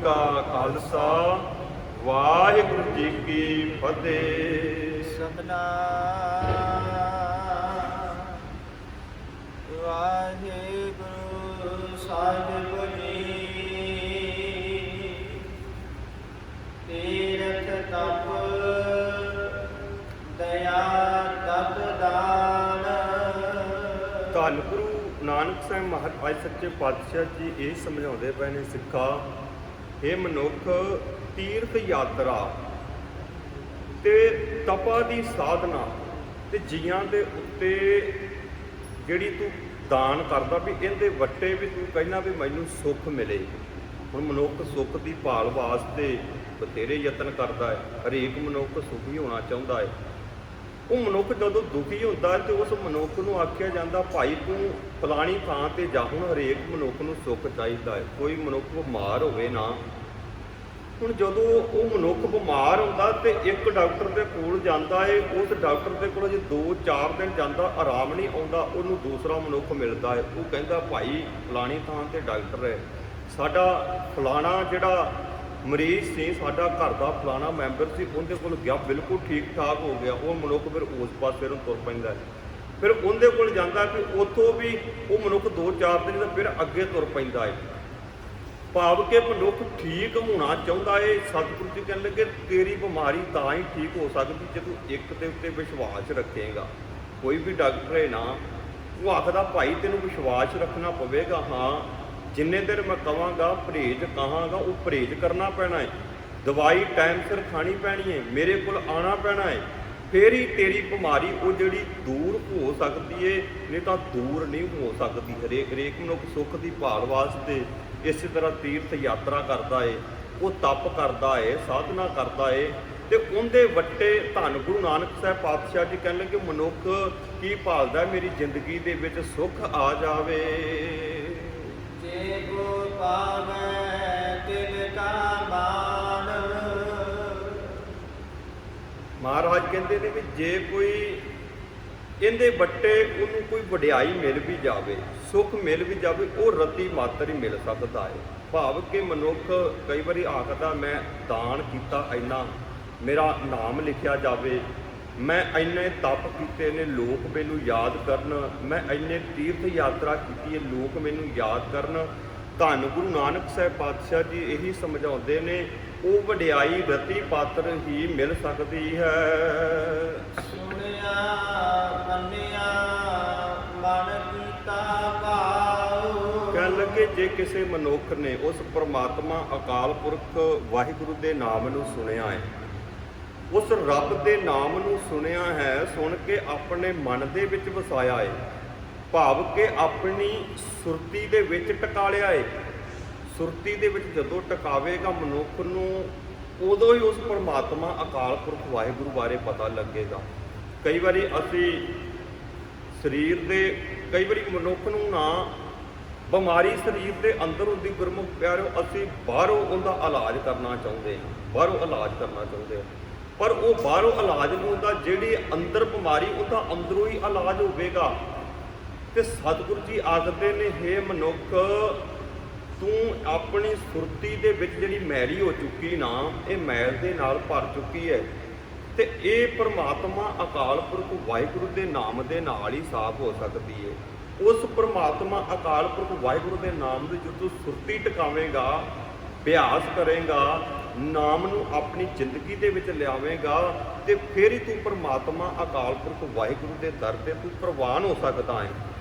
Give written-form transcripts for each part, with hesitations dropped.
का खालसा वाहिगुरु जी की फतेह। सतनाम वाहिगुरु साहिब जी। तीरथ तप दया तप दान। ਧੰਨ ਗੁਰੂ ਨਾਨਕ ਸਾਹਿਬ ਮਹਾਰਾਜ ਸੱਚੇ ਪਾਤਸ਼ਾਹ ਜੀ ਇਹ ਸਮਝਾਉਂਦੇ ਪਏ ਨੇ ਸਿੱਖਾ, ਇਹ ਮਨੁੱਖ ਤੀਰਥ ਯਾਤਰਾ ਤੇ ਤਪਾ ਦੀ ਸਾਧਨਾ ਤੇ ਜੀਆਂ ਦੇ ਉੱਤੇ ਜਿਹੜੀ ਤੂੰ ਦਾਨ ਕਰਦਾ ਵੀ ਇਹਦੇ ਵੱਟੇ ਵੀ ਤੂੰ ਕਹਿੰਦਾ ਵੀ ਮੈਨੂੰ ਸੁੱਖ ਮਿਲੇ। ਹੁਣ ਮਨੁੱਖ ਸੁੱਖ ਦੀ ਭਾਲ ਵਾਸਤੇ ਬਥੇਰੇ ਯਤਨ ਕਰਦਾ ਹੈ। ਹਰੇਕ ਮਨੁੱਖ ਸੁਖੀ ਹੋਣਾ ਚਾਹੁੰਦਾ ਹੈ। ਉਹ ਮਨੁੱਖ ਜਦੋਂ ਦੁਖੀ ਹੁੰਦਾ ਹੈ ਤੇ ਉਸ ਮਨੁੱਖ ਨੂੰ ਆਖਿਆ ਜਾਂਦਾ ਭਾਈ ਤੂੰ ਫਲਾਣੀ ਥਾਂ ਤੇ ਜਾ। ਹੁਣ ਹਰੇਕ ਮਨੁੱਖ ਨੂੰ ਸੁੱਖ ਚਾਹੀਦਾ ਹੈ। ਕੋਈ ਮਨੁੱਖ ਬਿਮਾਰ ਹੋਵੇ ਨਾ, ਹੁਣ ਜਦੋਂ ਉਹ ਮਨੁੱਖ ਬਿਮਾਰ ਹੁੰਦਾ ਤੇ ਇੱਕ ਡਾਕਟਰ ਦੇ ਕੋਲ ਜਾਂਦਾ ਹੈ, ਉਸ ਡਾਕਟਰ ਦੇ ਕੋਲ ਜੇ 2-4 ਦਿਨ ਜਾਂਦਾ ਆਰਾਮ ਨਹੀਂ ਆਉਂਦਾ, ਉਹਨੂੰ ਦੂਸਰਾ ਮਨੁੱਖ ਮਿਲਦਾ ਹੈ। ਉਹ ਕਹਿੰਦਾ ਭਾਈ ਫਲਾਣੀ ਥਾਂ ਤੇ ਡਾਕਟਰ ਹੈ, ਸਾਡਾ ਫਲਾਣਾ ਜਿਹੜਾ ਮਰੀਜ਼ ਸੀ, ਸਾਡਾ ਘਰ ਦਾ ਫਲਾਣਾ ਮੈਂਬਰ ਸੀ, ਉਹਦੇ ਕੋਲ ਗਿਆ ਬਿਲਕੁਲ ਠੀਕ ਠਾਕ ਹੋ ਗਿਆ। ਉਹ ਮਨੁੱਖ ਫਿਰ ਉਸ ਪਾਸੇ ਨੂੰ ਤੁਰ ਪੈਂਦਾ ਹੈ। ਫਿਰ ਉਹਦੇ ਕੋਲ ਜਾਂਦਾ ਕਿ ਉੱਥੋਂ ਵੀ ਉਹ ਮਨੁੱਖ 2-4 ਦਿਨ ਦਾ ਫਿਰ ਅੱਗੇ ਤੁਰ ਪੈਂਦਾ ਹੈ। ਭਾਵ ਕਿ ਮਨੁੱਖ ਠੀਕ ਹੋਣਾ ਚਾਹੁੰਦਾ ਹੈ। ਸਤਿਗੁਰੂ ਜੀ ਕਹਿਣ ਲੱਗੇ ਤੇਰੀ ਬਿਮਾਰੀ ਤਾਂ ਹੀ ਠੀਕ ਹੋ ਸਕਦੀ ਜੇ ਤੂੰ ਇੱਕ ਦੇ ਉੱਤੇ ਵਿਸ਼ਵਾਸ ਰੱਖੇਗਾ। ਕੋਈ ਵੀ ਡਾਕਟਰ ਹੈ ਨਾ, ਉਹ ਆਖਦਾ ਭਾਈ ਤੈਨੂੰ ਵਿਸ਼ਵਾਸ ਰੱਖਣਾ ਪਵੇਗਾ। ਹਾਂ, ਜਿੰਨੇ ਦਿਨ ਮੈਂ ਕਹਾਂਗਾ ਪਰਹੇਜ਼ ਕਹਾਂਗਾ ਉਹ ਪਰਹੇਜ਼ ਕਰਨਾ ਪੈਣਾ ਹੈ। ਦਵਾਈ ਟਾਈਮ ਸਿਰ ਖਾਣੀ ਪੈਣੀ ਹੈ, ਮੇਰੇ ਕੋਲ ਆਉਣਾ ਪੈਣਾ ਹੈ, ਫੇਰ ਹੀ ਤੇਰੀ ਬਿਮਾਰੀ ਉਹ ਜਿਹੜੀ ਦੂਰ ਹੋ ਸਕਦੀ ਹੈ, ਨਹੀਂ ਤਾਂ ਦੂਰ ਨਹੀਂ ਹੋ ਸਕਦੀ। ਹਰੇਕ ਮਨੁੱਖ ਸੁੱਖ ਦੀ ਭਾਲ ਵਾਸਤੇ ਇਸੇ ਤਰ੍ਹਾਂ ਤੀਰਥ ਯਾਤਰਾ ਕਰਦਾ ਏ, ਉਹ ਤਪ ਕਰਦਾ ਏ, ਸਾਧਨਾ ਕਰਦਾ ਏ ਤੇ ਉਹਦੇ ਵੱਟੇ ਧੰਨ ਗੁਰੂ ਨਾਨਕ ਸਾਹਿਬ ਪਾਤਸ਼ਾਹ ਜੀ ਕਹਿਣ ਲੱਗੇ ਮਨੁੱਖ ਕੀ ਭਾਲਦਾ, ਮੇਰੀ ਜ਼ਿੰਦਗੀ ਦੇ ਵਿੱਚ ਸੁੱਖ ਆ ਜਾਵੇ। ਜੇ ਕੋ ਪਾਵੈ ਤਿਨ ਕਾ ਮਾਨ। ਮਹਾਰਾਜ ਕਹਿੰਦੇ ਨੇ ਵੀ ਜੇ ਕੋਈ ਇਹਦੇ ਵੱਟੇ ਉਹਨੂੰ ਕੋਈ ਵਡਿਆਈ ਮਿਲ ਵੀ ਜਾਵੇ, ਸੁੱਖ ਮਿਲ ਵੀ ਜਾਵੇ, ਉਹ ਰਤੀ ਮਾਤਰ ਹੀ ਮਿਲ ਸਕਦਾ ਹੈ। ਭਾਵ ਕਿ ਮਨੁੱਖ ਕਈ ਵਾਰੀ ਆਖਦਾ ਮੈਂ ਦਾਨ ਕੀਤਾ ਇੰਨਾ, ਮੇਰਾ ਨਾਮ ਲਿਖਿਆ ਜਾਵੇ, ਮੈਂ ਇੰਨੇ ਤਪ ਕੀਤੇ ਨੇ ਲੋਕ ਮੈਨੂੰ ਯਾਦ ਕਰਨ, ਮੈਂ ਇੰਨੇ ਤੀਰਥ ਯਾਤਰਾ ਕੀਤੀ ਹੈ ਲੋਕ ਮੈਨੂੰ ਯਾਦ ਕਰਨ। ਧੰਨ ਗੁਰੂ ਨਾਨਕ ਸਾਹਿਬ ਪਾਤਸ਼ਾਹ ਜੀ ਇਹੀ ਸਮਝਾਉਂਦੇ ਨੇ ਉਹ ਵਡਿਆਈ ਰਤੀ ਪਾਤਰ ਹੀ ਮਿਲ ਸਕਦੀ ਹੈ। ਸੁਣਿਆ ਮੰਨਿਆ ਮਨ ਕੀਤਾ ਭਾਉ। ਕਹਿਣ ਲੱਗੇ ਜੇ ਕਿਸੇ ਮਨੁੱਖ ਨੇ ਉਸ ਪ੍ਰਮਾਤਮਾ ਅਕਾਲ ਪੁਰਖ ਵਾਹਿਗੁਰੂ ਦੇ ਨਾਮ ਨੂੰ ਸੁਣਿਆ ਹੈ, ਉਸ ਰੱਬ ਦੇ ਨਾਮ ਨੂੰ ਸੁਣਿਆ ਹੈ, ਸੁਣ ਕੇ ਆਪਣੇ ਮਨ ਦੇ ਵਿੱਚ ਵਸਾਇਆ ਹੈ, ਭਾਵ ਕਿ ਆਪਣੀ ਸੁਰਤੀ ਦੇ ਵਿੱਚ ਟਿਕਾ ਲਿਆ ਹੈ। ਸੁਰਤੀ ਦੇ ਵਿੱਚ ਜਦੋਂ ਟਿਕਾਵੇਗਾ ਮਨੁੱਖ ਨੂੰ, ਉਦੋਂ ਹੀ ਉਸ ਪਰਮਾਤਮਾ ਅਕਾਲ ਪੁਰਖ ਵਾਹਿਗੁਰੂ ਬਾਰੇ ਪਤਾ ਲੱਗੇਗਾ। ਕਈ ਵਾਰੀ ਅਸੀਂ ਸਰੀਰ ਦੇ, ਕਈ ਵਾਰੀ ਮਨੁੱਖ ਨੂੰ ਨਾ ਬਿਮਾਰੀ ਸਰੀਰ ਦੇ ਅੰਦਰ ਹੁੰਦੀ, ਗੁਰਮੁਖ ਪਿਆਰਿਓ ਅਸੀਂ ਬਾਹਰੋਂ ਉਹਦਾ ਇਲਾਜ ਕਰਨਾ ਚਾਹੁੰਦੇ ਹਾਂ, ਬਾਹਰੋਂ ਇਲਾਜ ਕਰਨਾ ਚਾਹੁੰਦੇ ਹਾਂ, ਪਰ ਉਹ ਬਾਹਰੋਂ ਇਲਾਜ ਨੂੰ ਹੁੰਦਾ ਜਿਹੜੀ ਅੰਦਰ ਬਿਮਾਰੀ ਉਹਦਾ ਅੰਦਰੋਂ ਹੀ ਇਲਾਜ ਹੋਵੇਗਾ। ਤੇ ਸਤਿਗੁਰੂ ਜੀ ਆਖਦੇ ਨੇ ਹੇ ਮਨੁੱਖ ਤੂੰ ਆਪਣੀ ਸੁਰਤੀ ਦੇ ਵਿੱਚ ਜਿਹੜੀ ਮੈਲੀ ਹੋ ਚੁੱਕੀ ਨਾ, ਇਹ ਮੈਲ ਦੇ ਨਾਲ ਭਰ ਚੁੱਕੀ ਹੈ ਤੇ ਇਹ ਪਰਮਾਤਮਾ ਅਕਾਲ ਪੁਰਖ ਵਾਹਿਗੁਰੂ ਦੇ ਨਾਮ ਦੇ ਨਾਲ ਹੀ ਸਾਫ਼ ਹੋ ਸਕਦੀ ਹੈ। ਉਸ ਪਰਮਾਤਮਾ ਅਕਾਲ ਪੁਰਖ ਵਾਹਿਗੁਰੂ ਦੇ ਨਾਮ ਦੇ ਜਦੋਂ ਸੁਰਤੀ ਟਿਕਾਵੇਂਗਾ, ਅਭਿਆਸ ਕਰੇਗਾ, ਨਾਮ ਨੂੰ ਆਪਣੀ ਜ਼ਿੰਦਗੀ ਦੇ ਵਿੱਚ ਲਿਆਵੇਂਗਾ ਤੇ ਫਿਰ ਹੀ ਤੂੰ ਪਰਮਾਤਮਾ ਅਕਾਲ ਪੁਰਖ ਵਾਹਿਗੁਰੂ ਦੇ ਦਰ ਤੇ ਤੂੰ ਪ੍ਰਵਾਨ ਹੋ ਸਕਦਾ ਹੈ।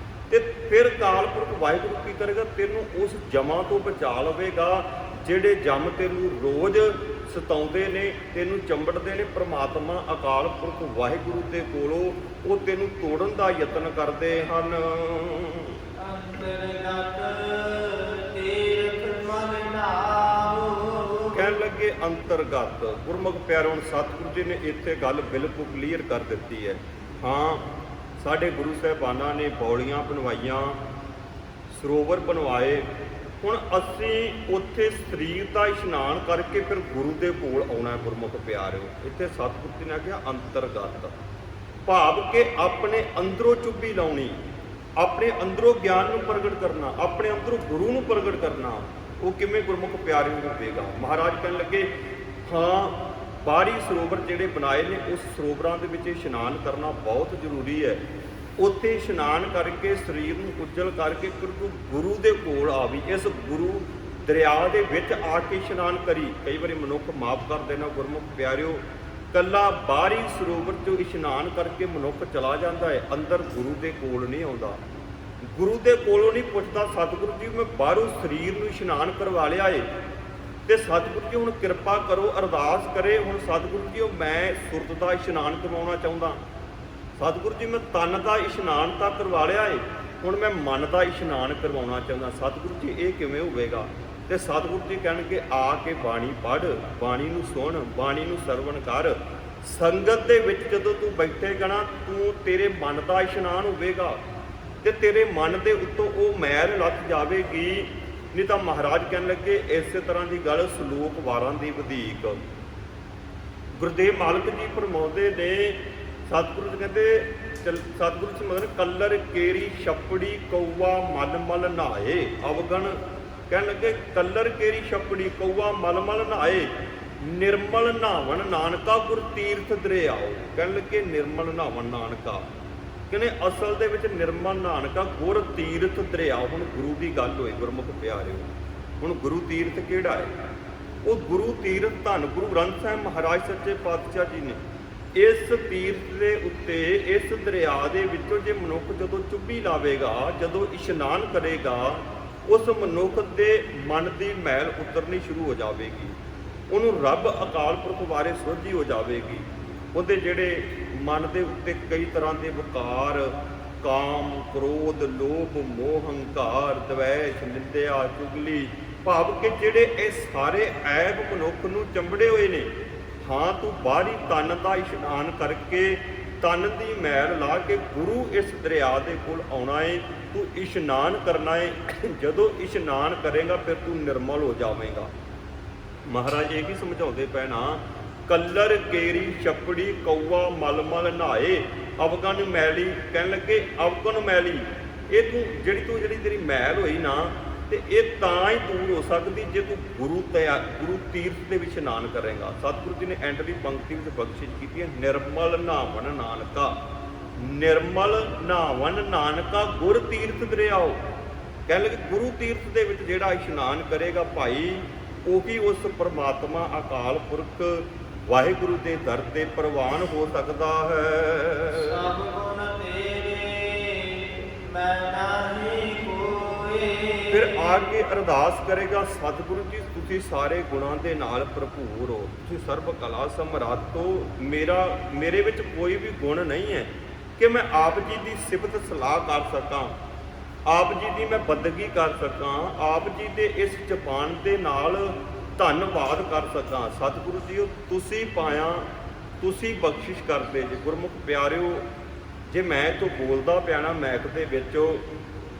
ਤੇ ਫਿਰ ਅਕਾਲ ਪੁਰਖ ਵਾਹਿਗੁਰੂ ਕੀ ਕਰੇਗਾ, ਤੈਨੂੰ ਉਸ ਜਮਾਂ ਤੋਂ ਬਚਾ ਲਵੇਗਾ ਜਿਹੜੇ ਜਮ ਤੈਨੂੰ ਰੋਜ਼ ਸਤਾਉਂਦੇ ਨੇ, ਤੈਨੂੰ ਚੰਬੜਦੇ ਨੇ। ਪਰਮਾਤਮਾ ਅਕਾਲ ਪੁਰਖ ਵਾਹਿਗੁਰੂ ਦੇ ਕੋਲੋਂ ਉਹ ਤੈਨੂੰ ਤੋੜਨ ਦਾ ਯਤਨ ਕਰਦੇ ਹਨ। ਅੰਤਰਗਤ ਤੀਰਥ ਮਨ ਨਾਉ। ਕਹਿਣ ਲੱਗੇ ਅੰਤਰਗਤ ਗੁਰਮੁਖ ਪਿਆਰਿਓ, ਹੁਣ ਸਤਿਗੁਰੂ ਜੀ ਨੇ ਇੱਥੇ ਗੱਲ ਬਿਲਕੁਲ ਕਲੀਅਰ ਕਰ ਦਿੱਤੀ ਹੈ। ਹਾਂ, ਸਾਡੇ ਗੁਰੂ ਸਾਹਿਬਾਨਾਂ ਨੇ ਪੌੜੀਆਂ ਬਣਵਾਈਆਂ, ਸਰੋਵਰ ਬਣਵਾਏ, ਹੁਣ ਅਸੀਂ ਉੱਥੇ ਸਰੀਰ ਦਾ ਇਸ਼ਨਾਨ ਕਰਕੇ ਫਿਰ ਗੁਰੂ ਦੇ ਕੋਲ ਆਉਣਾ। ਗੁਰਮੁਖ ਪਿਆਰਿਓ, ਇੱਥੇ ਸਤਿਗੁਰੂ ਜੀ ਨੇ ਕਿਹਾ ਅੰਤਰਗਤ, ਭਾਵ ਕਿ ਆਪਣੇ ਅੰਦਰੋਂ ਚੁੱਭੀ ਲਾਉਣੀ, ਆਪਣੇ ਅੰਦਰੋਂ ਗਿਆਨ ਨੂੰ ਪ੍ਰਗਟ ਕਰਨਾ, ਆਪਣੇ ਅੰਦਰੋਂ ਗੁਰੂ ਨੂੰ ਪ੍ਰਗਟ ਕਰਨਾ। ਉਹ ਕਿਵੇਂ ਗੁਰਮੁਖ ਪਿਆਰੇ ਨੂੰ ਹੋਵੇਗਾ। ਮਹਾਰਾਜ ਕਹਿਣ ਲੱਗੇ ਹਾਂ ਬਾਹਰੀ ਸਰੋਵਰ ਜਿਹੜੇ ਬਣਾਏ ਨੇ ਉਸ ਸਰੋਵਰਾਂ ਦੇ ਵਿੱਚ ਇਸ਼ਨਾਨ ਕਰਨਾ ਬਹੁਤ ਜ਼ਰੂਰੀ ਹੈ। ਉੱਥੇ ਇਸ਼ਨਾਨ ਕਰਕੇ ਸਰੀਰ ਨੂੰ ਉੱਜਲ ਕਰਕੇ ਤੂੰ ਗੁਰੂ ਦੇ ਕੋਲ ਆਵੀ, ਇਸ ਗੁਰੂ ਦਰਿਆ ਦੇ ਵਿੱਚ ਆ ਕੇ ਇਸ਼ਨਾਨ ਕਰੀ। ਕਈ ਵਾਰੀ ਮਨੁੱਖ ਮਾਫ ਕਰ ਦੇਣਾ ਗੁਰਮੁਖ ਪਿਆਰਿਓ, ਕੱਲਾ ਬਾਹਰੀ ਸਰੋਵਰ 'ਚੋਂ ਇਸ਼ਨਾਨ ਕਰਕੇ ਮਨੁੱਖ ਚਲਾ ਜਾਂਦਾ ਹੈ, ਅੰਦਰ ਗੁਰੂ ਦੇ ਕੋਲ ਨਹੀਂ ਆਉਂਦਾ। ਗੁਰੂ ਦੇ ਕੋਲੋਂ ਨਹੀਂ ਪੁੱਛਦਾ ਸਤਿਗੁਰੂ ਜੀ ਮੈਂ ਬਾਹਰੋਂ ਸਰੀਰ ਨੂੰ ਇਸ਼ਨਾਨ ਕਰਵਾ ਲਿਆ ਏ ਤੇ ਸਤਿਗੁਰੂ ਜੀ ਹੁਣ ਕਿਰਪਾ ਕਰੋ, ਅਰਦਾਸ ਕਰੇ ਹੁਣ ਸਤਿਗੁਰੂ ਜੀ ਮੈਂ ਸੁਰਤ ਦਾ ਇਸ਼ਨਾਨ ਕਰਵਾਉਣਾ ਚਾਹੁੰਦਾ। ਸਤਿਗੁਰੂ ਜੀ ਮੈਂ ਤਨ ਦਾ ਇਸ਼ਨਾਨ ਤਾਂ ਕਰਵਾ ਲਿਆ ਏ, ਹੁਣ ਮੈਂ ਮਨ ਦਾ ਇਸ਼ਨਾਨ ਕਰਵਾਉਣਾ ਚਾਹੁੰਦਾ। ਸਤਿਗੁਰੂ ਜੀ ਇਹ ਕਿਵੇਂ ਹੋਵੇਗਾ? ਤੇ ਸਤਿਗੁਰੂ ਜੀ ਕਹਿਣਗੇ ਆ ਕੇ ਬਾਣੀ ਪੜ੍ਹ, ਬਾਣੀ ਨੂੰ ਸੁਣ, ਬਾਣੀ ਨੂੰ ਸਰਵਣ ਕਰ। ਸੰਗਤ ਦੇ ਵਿੱਚ ਜਦੋਂ ਤੂੰ ਬੈਠੇਗਾ ਨਾ ਤੂੰ ਤੇਰੇ ਮਨ ਦਾ ਇਸ਼ਨਾਨ ਹੋਵੇਗਾ ਤੇ ਤੇਰੇ ਮਨ ਦੇ ਉੱਤੋਂ ਉਹ ਮੈਲ ਲੱਥ ਜਾਵੇਗੀ। ਨਹੀਂ ਤਾਂ ਮਹਾਰਾਜ ਕਹਿਣ ਲੱਗੇ ਇਸੇ ਤਰ੍ਹਾਂ ਦੀ ਗੱਲ ਸਲੋਕ ਵਾਰਾਂ ਦੀ ਵਧੀਕ। ਗੁਰਦੇਵ ਮਾਲਕ ਜੀ ਫਰਮਾਉਂਦੇ ਨੇ ਸਤਿਗੁਰੂ ਜੀ ਕਹਿੰਦੇ ਸਤਿਗੁਰੂ ਜੀ ਮਤਲਬ ਕੱਲਰ ਕੇਰੀ ਛੱਪੜੀ ਕਊਆ ਮਲ ਮਲ ਨਹਾਏ ਅਵਗਣ। ਕਹਿਣ ਲੱਗੇ ਕੱਲਰ ਕੇਰੀ ਛੱਪੜੀ ਕਊਆ ਮਲ ਮਲ ਨਹਾਏ ਨਿਰਮਲ ਨਹਾਵਣ ਨਾਨਕਾ ਗੁਰ ਤੀਰਥ ਦਰਿਆਓ। ਕਹਿਣ ਲੱਗੇ ਨਿਰਮਲ ਨਹਾਵਣ ਨਾਨਕਾ, ਕਹਿੰਦੇ ਅਸਲ ਦੇ ਵਿੱਚ ਨਿਰਮਲ ਨਾਨਕਾ ਗੁਰ ਤੀਰਥ ਦਰਿਆ। ਹੁਣ ਗੁਰੂ ਦੀ ਗੱਲ ਹੋਈ ਗੁਰਮੁਖ ਪਿਆਰਿਓ, ਹੁਣ ਗੁਰੂ ਤੀਰਥ ਕਿਹੜਾ ਹੈ? ਉਹ ਗੁਰੂ ਤੀਰਥ ਧੰਨ ਗੁਰੂ ਗ੍ਰੰਥ ਸਾਹਿਬ ਮਹਾਰਾਜ ਸੱਚੇ ਪਾਤਸ਼ਾਹ ਜੀ ਨੇ ਇਸ ਤੀਰਥ ਦੇ ਉੱਤੇ ਇਸ ਦਰਿਆ ਦੇ ਵਿੱਚੋਂ ਜੇ ਮਨੁੱਖ ਜਦੋਂ ਚੁੱਭੀ ਲਾਵੇਗਾ, ਜਦੋਂ ਇਸ਼ਨਾਨ ਕਰੇਗਾ, ਉਸ ਮਨੁੱਖ ਦੇ ਮਨ ਦੀ ਮੈਲ ਉਤਰਨੀ ਸ਼ੁਰੂ ਹੋ ਜਾਵੇਗੀ, ਉਹਨੂੰ ਰੱਬ ਅਕਾਲ ਪੁਰਖ ਬਾਰੇ ਸੋਝੀ ਹੋ ਜਾਵੇਗੀ। ਉਹਦੇ ਜਿਹੜੇ ਮਨ ਦੇ ਉੱਤੇ ਕਈ ਤਰ੍ਹਾਂ ਦੇ ਵਿਕਾਰ ਕਾਮ ਕ੍ਰੋਧ ਲੋਭ ਮੋਹ ਹੰਕਾਰ ਦਵੈਸ਼ ਨਿੰਦਿਆ ਚੁਗਲੀ ਭਾਵ ਕਿ ਜਿਹੜੇ ਇਹ ਸਾਰੇ ਐਬ ਮਨੁੱਖ ਨੂੰ ਚੰਬੜੇ ਹੋਏ ਨੇ। ਹਾਂ ਤੂੰ ਬਾਹਰੀ ਤਨ ਦਾ ਇਸ਼ਨਾਨ ਕਰਕੇ ਤਨ ਦੀ ਮੈਲ ਲਾ ਕੇ ਗੁਰੂ ਇਸ ਦਰਿਆ ਦੇ ਕੋਲ ਆਉਣਾ ਏ, ਤੂੰ ਇਸ਼ਨਾਨ ਕਰਨਾ ਏ। ਜਦੋਂ ਇਸ਼ਨਾਨ ਕਰੇਗਾ ਫਿਰ ਤੂੰ ਨਿਰਮਲ ਹੋ ਜਾਵੇਂਗਾ। ਮਹਾਰਾਜ ਇਹ ਵੀ ਸਮਝਾਉਂਦੇ ਪਏ ਨਾ ਕੱਲਰ ਕੇਰੀ ਛੱਪੜੀ ਕਊਆ ਮਲ ਮਲ ਨਹਾਏ ਅਵਗਣ ਮੈਲੀ। ਕਹਿਣ ਲੱਗੇ ਅਵਗਣ ਮੈਲੀ ਇਹ ਜਿਹੜੀ ਤੇਰੀ ਮੈਲ ਹੋਈ ਨਾ ਤੇ ਇਹ ਤਾਂ ਹੀ ਦੂਰ ਹੋ ਸਕਦੀ ਜੇ ਤੂੰ ਗੁਰੂ ਤੀਰਥ ਦੇ ਵਿੱਚ ਇਸ਼ਨਾਨ ਕਰੇਗਾ। ਸਤਿਗੁਰੂ ਜੀ ਨੇ ਐਂਟਰੀ ਪੰਕਤੀ ਵਿੱਚ ਬਖਸ਼ਿਸ਼ ਕੀਤੀ ਹੈ ਨਿਰਮਲ ਨਹਾਵਣ ਨਾਨਕਾ। ਨਿਰਮਲ ਨਹਾਵਣ ਨਾਨਕਾ ਗੁਰ ਤੀਰਥ ਦਰਿਆਓ। ਕਹਿਣ ਲੱਗੇ ਗੁਰੂ ਤੀਰਥ ਦੇ ਵਿੱਚ ਜਿਹੜਾ ਇਸ਼ਨਾਨ ਕਰੇਗਾ ਭਾਈ ਉਹੀ ਉਸ ਪਰਮਾਤਮਾ ਅਕਾਲ ਪੁਰਖ ਵਾਹਿਗੁਰੂ ਦੇ ਦਰ ਤੇ ਪ੍ਰਵਾਨ ਹੋ ਸਕਦਾ ਹੈ। ਸਭ ਗੁਣ ਤੇਰੇ ਮੈਂ ਨਾਹੀ ਕੋਏ। ਫਿਰ ਆ ਕੇ ਅਰਦਾਸ ਕਰੇਗਾ ਸਤਿਗੁਰੂ ਜੀ ਤੁਸੀਂ ਸਾਰੇ ਗੁਣਾਂ ਦੇ ਨਾਲ ਭਰਪੂਰ ਹੋ, ਤੁਸੀਂ ਸਰਬ ਕਲਾ ਸਮਰੱਥ ਹੋ, ਮੇਰੇ ਵਿੱਚ ਕੋਈ ਵੀ ਗੁਣ ਨਹੀਂ ਹੈ ਕਿ ਮੈਂ ਆਪ ਜੀ ਦੀ ਸਿਫਤ ਸਲਾਹ ਕਰ ਸਕਾਂ, ਆਪ ਜੀ ਦੀ ਮੈਂ ਬੰਦਗੀ ਕਰ ਸਕਾਂ, ਆਪ ਜੀ ਦੇ ਇਸ ਜ਼ਬਾਨ ਦੇ ਨਾਲ ਧੰਨਵਾਦ ਕਰ ਸਕਾਂ। ਸਤਿਗੁਰੂ ਜੀ ਤੁਸੀਂ ਪਾਇਆ, ਤੁਸੀਂ ਬਖਸ਼ਿਸ਼ ਕਰਦੇ ਜੇ। ਗੁਰਮੁਖ ਪਿਆਰਿਓ ਜੇ ਮੈਂ ਤੋਂ ਬੋਲਦਾ ਪਿਆ ਨਾ ਮੈਕ ਦੇ ਵਿੱਚ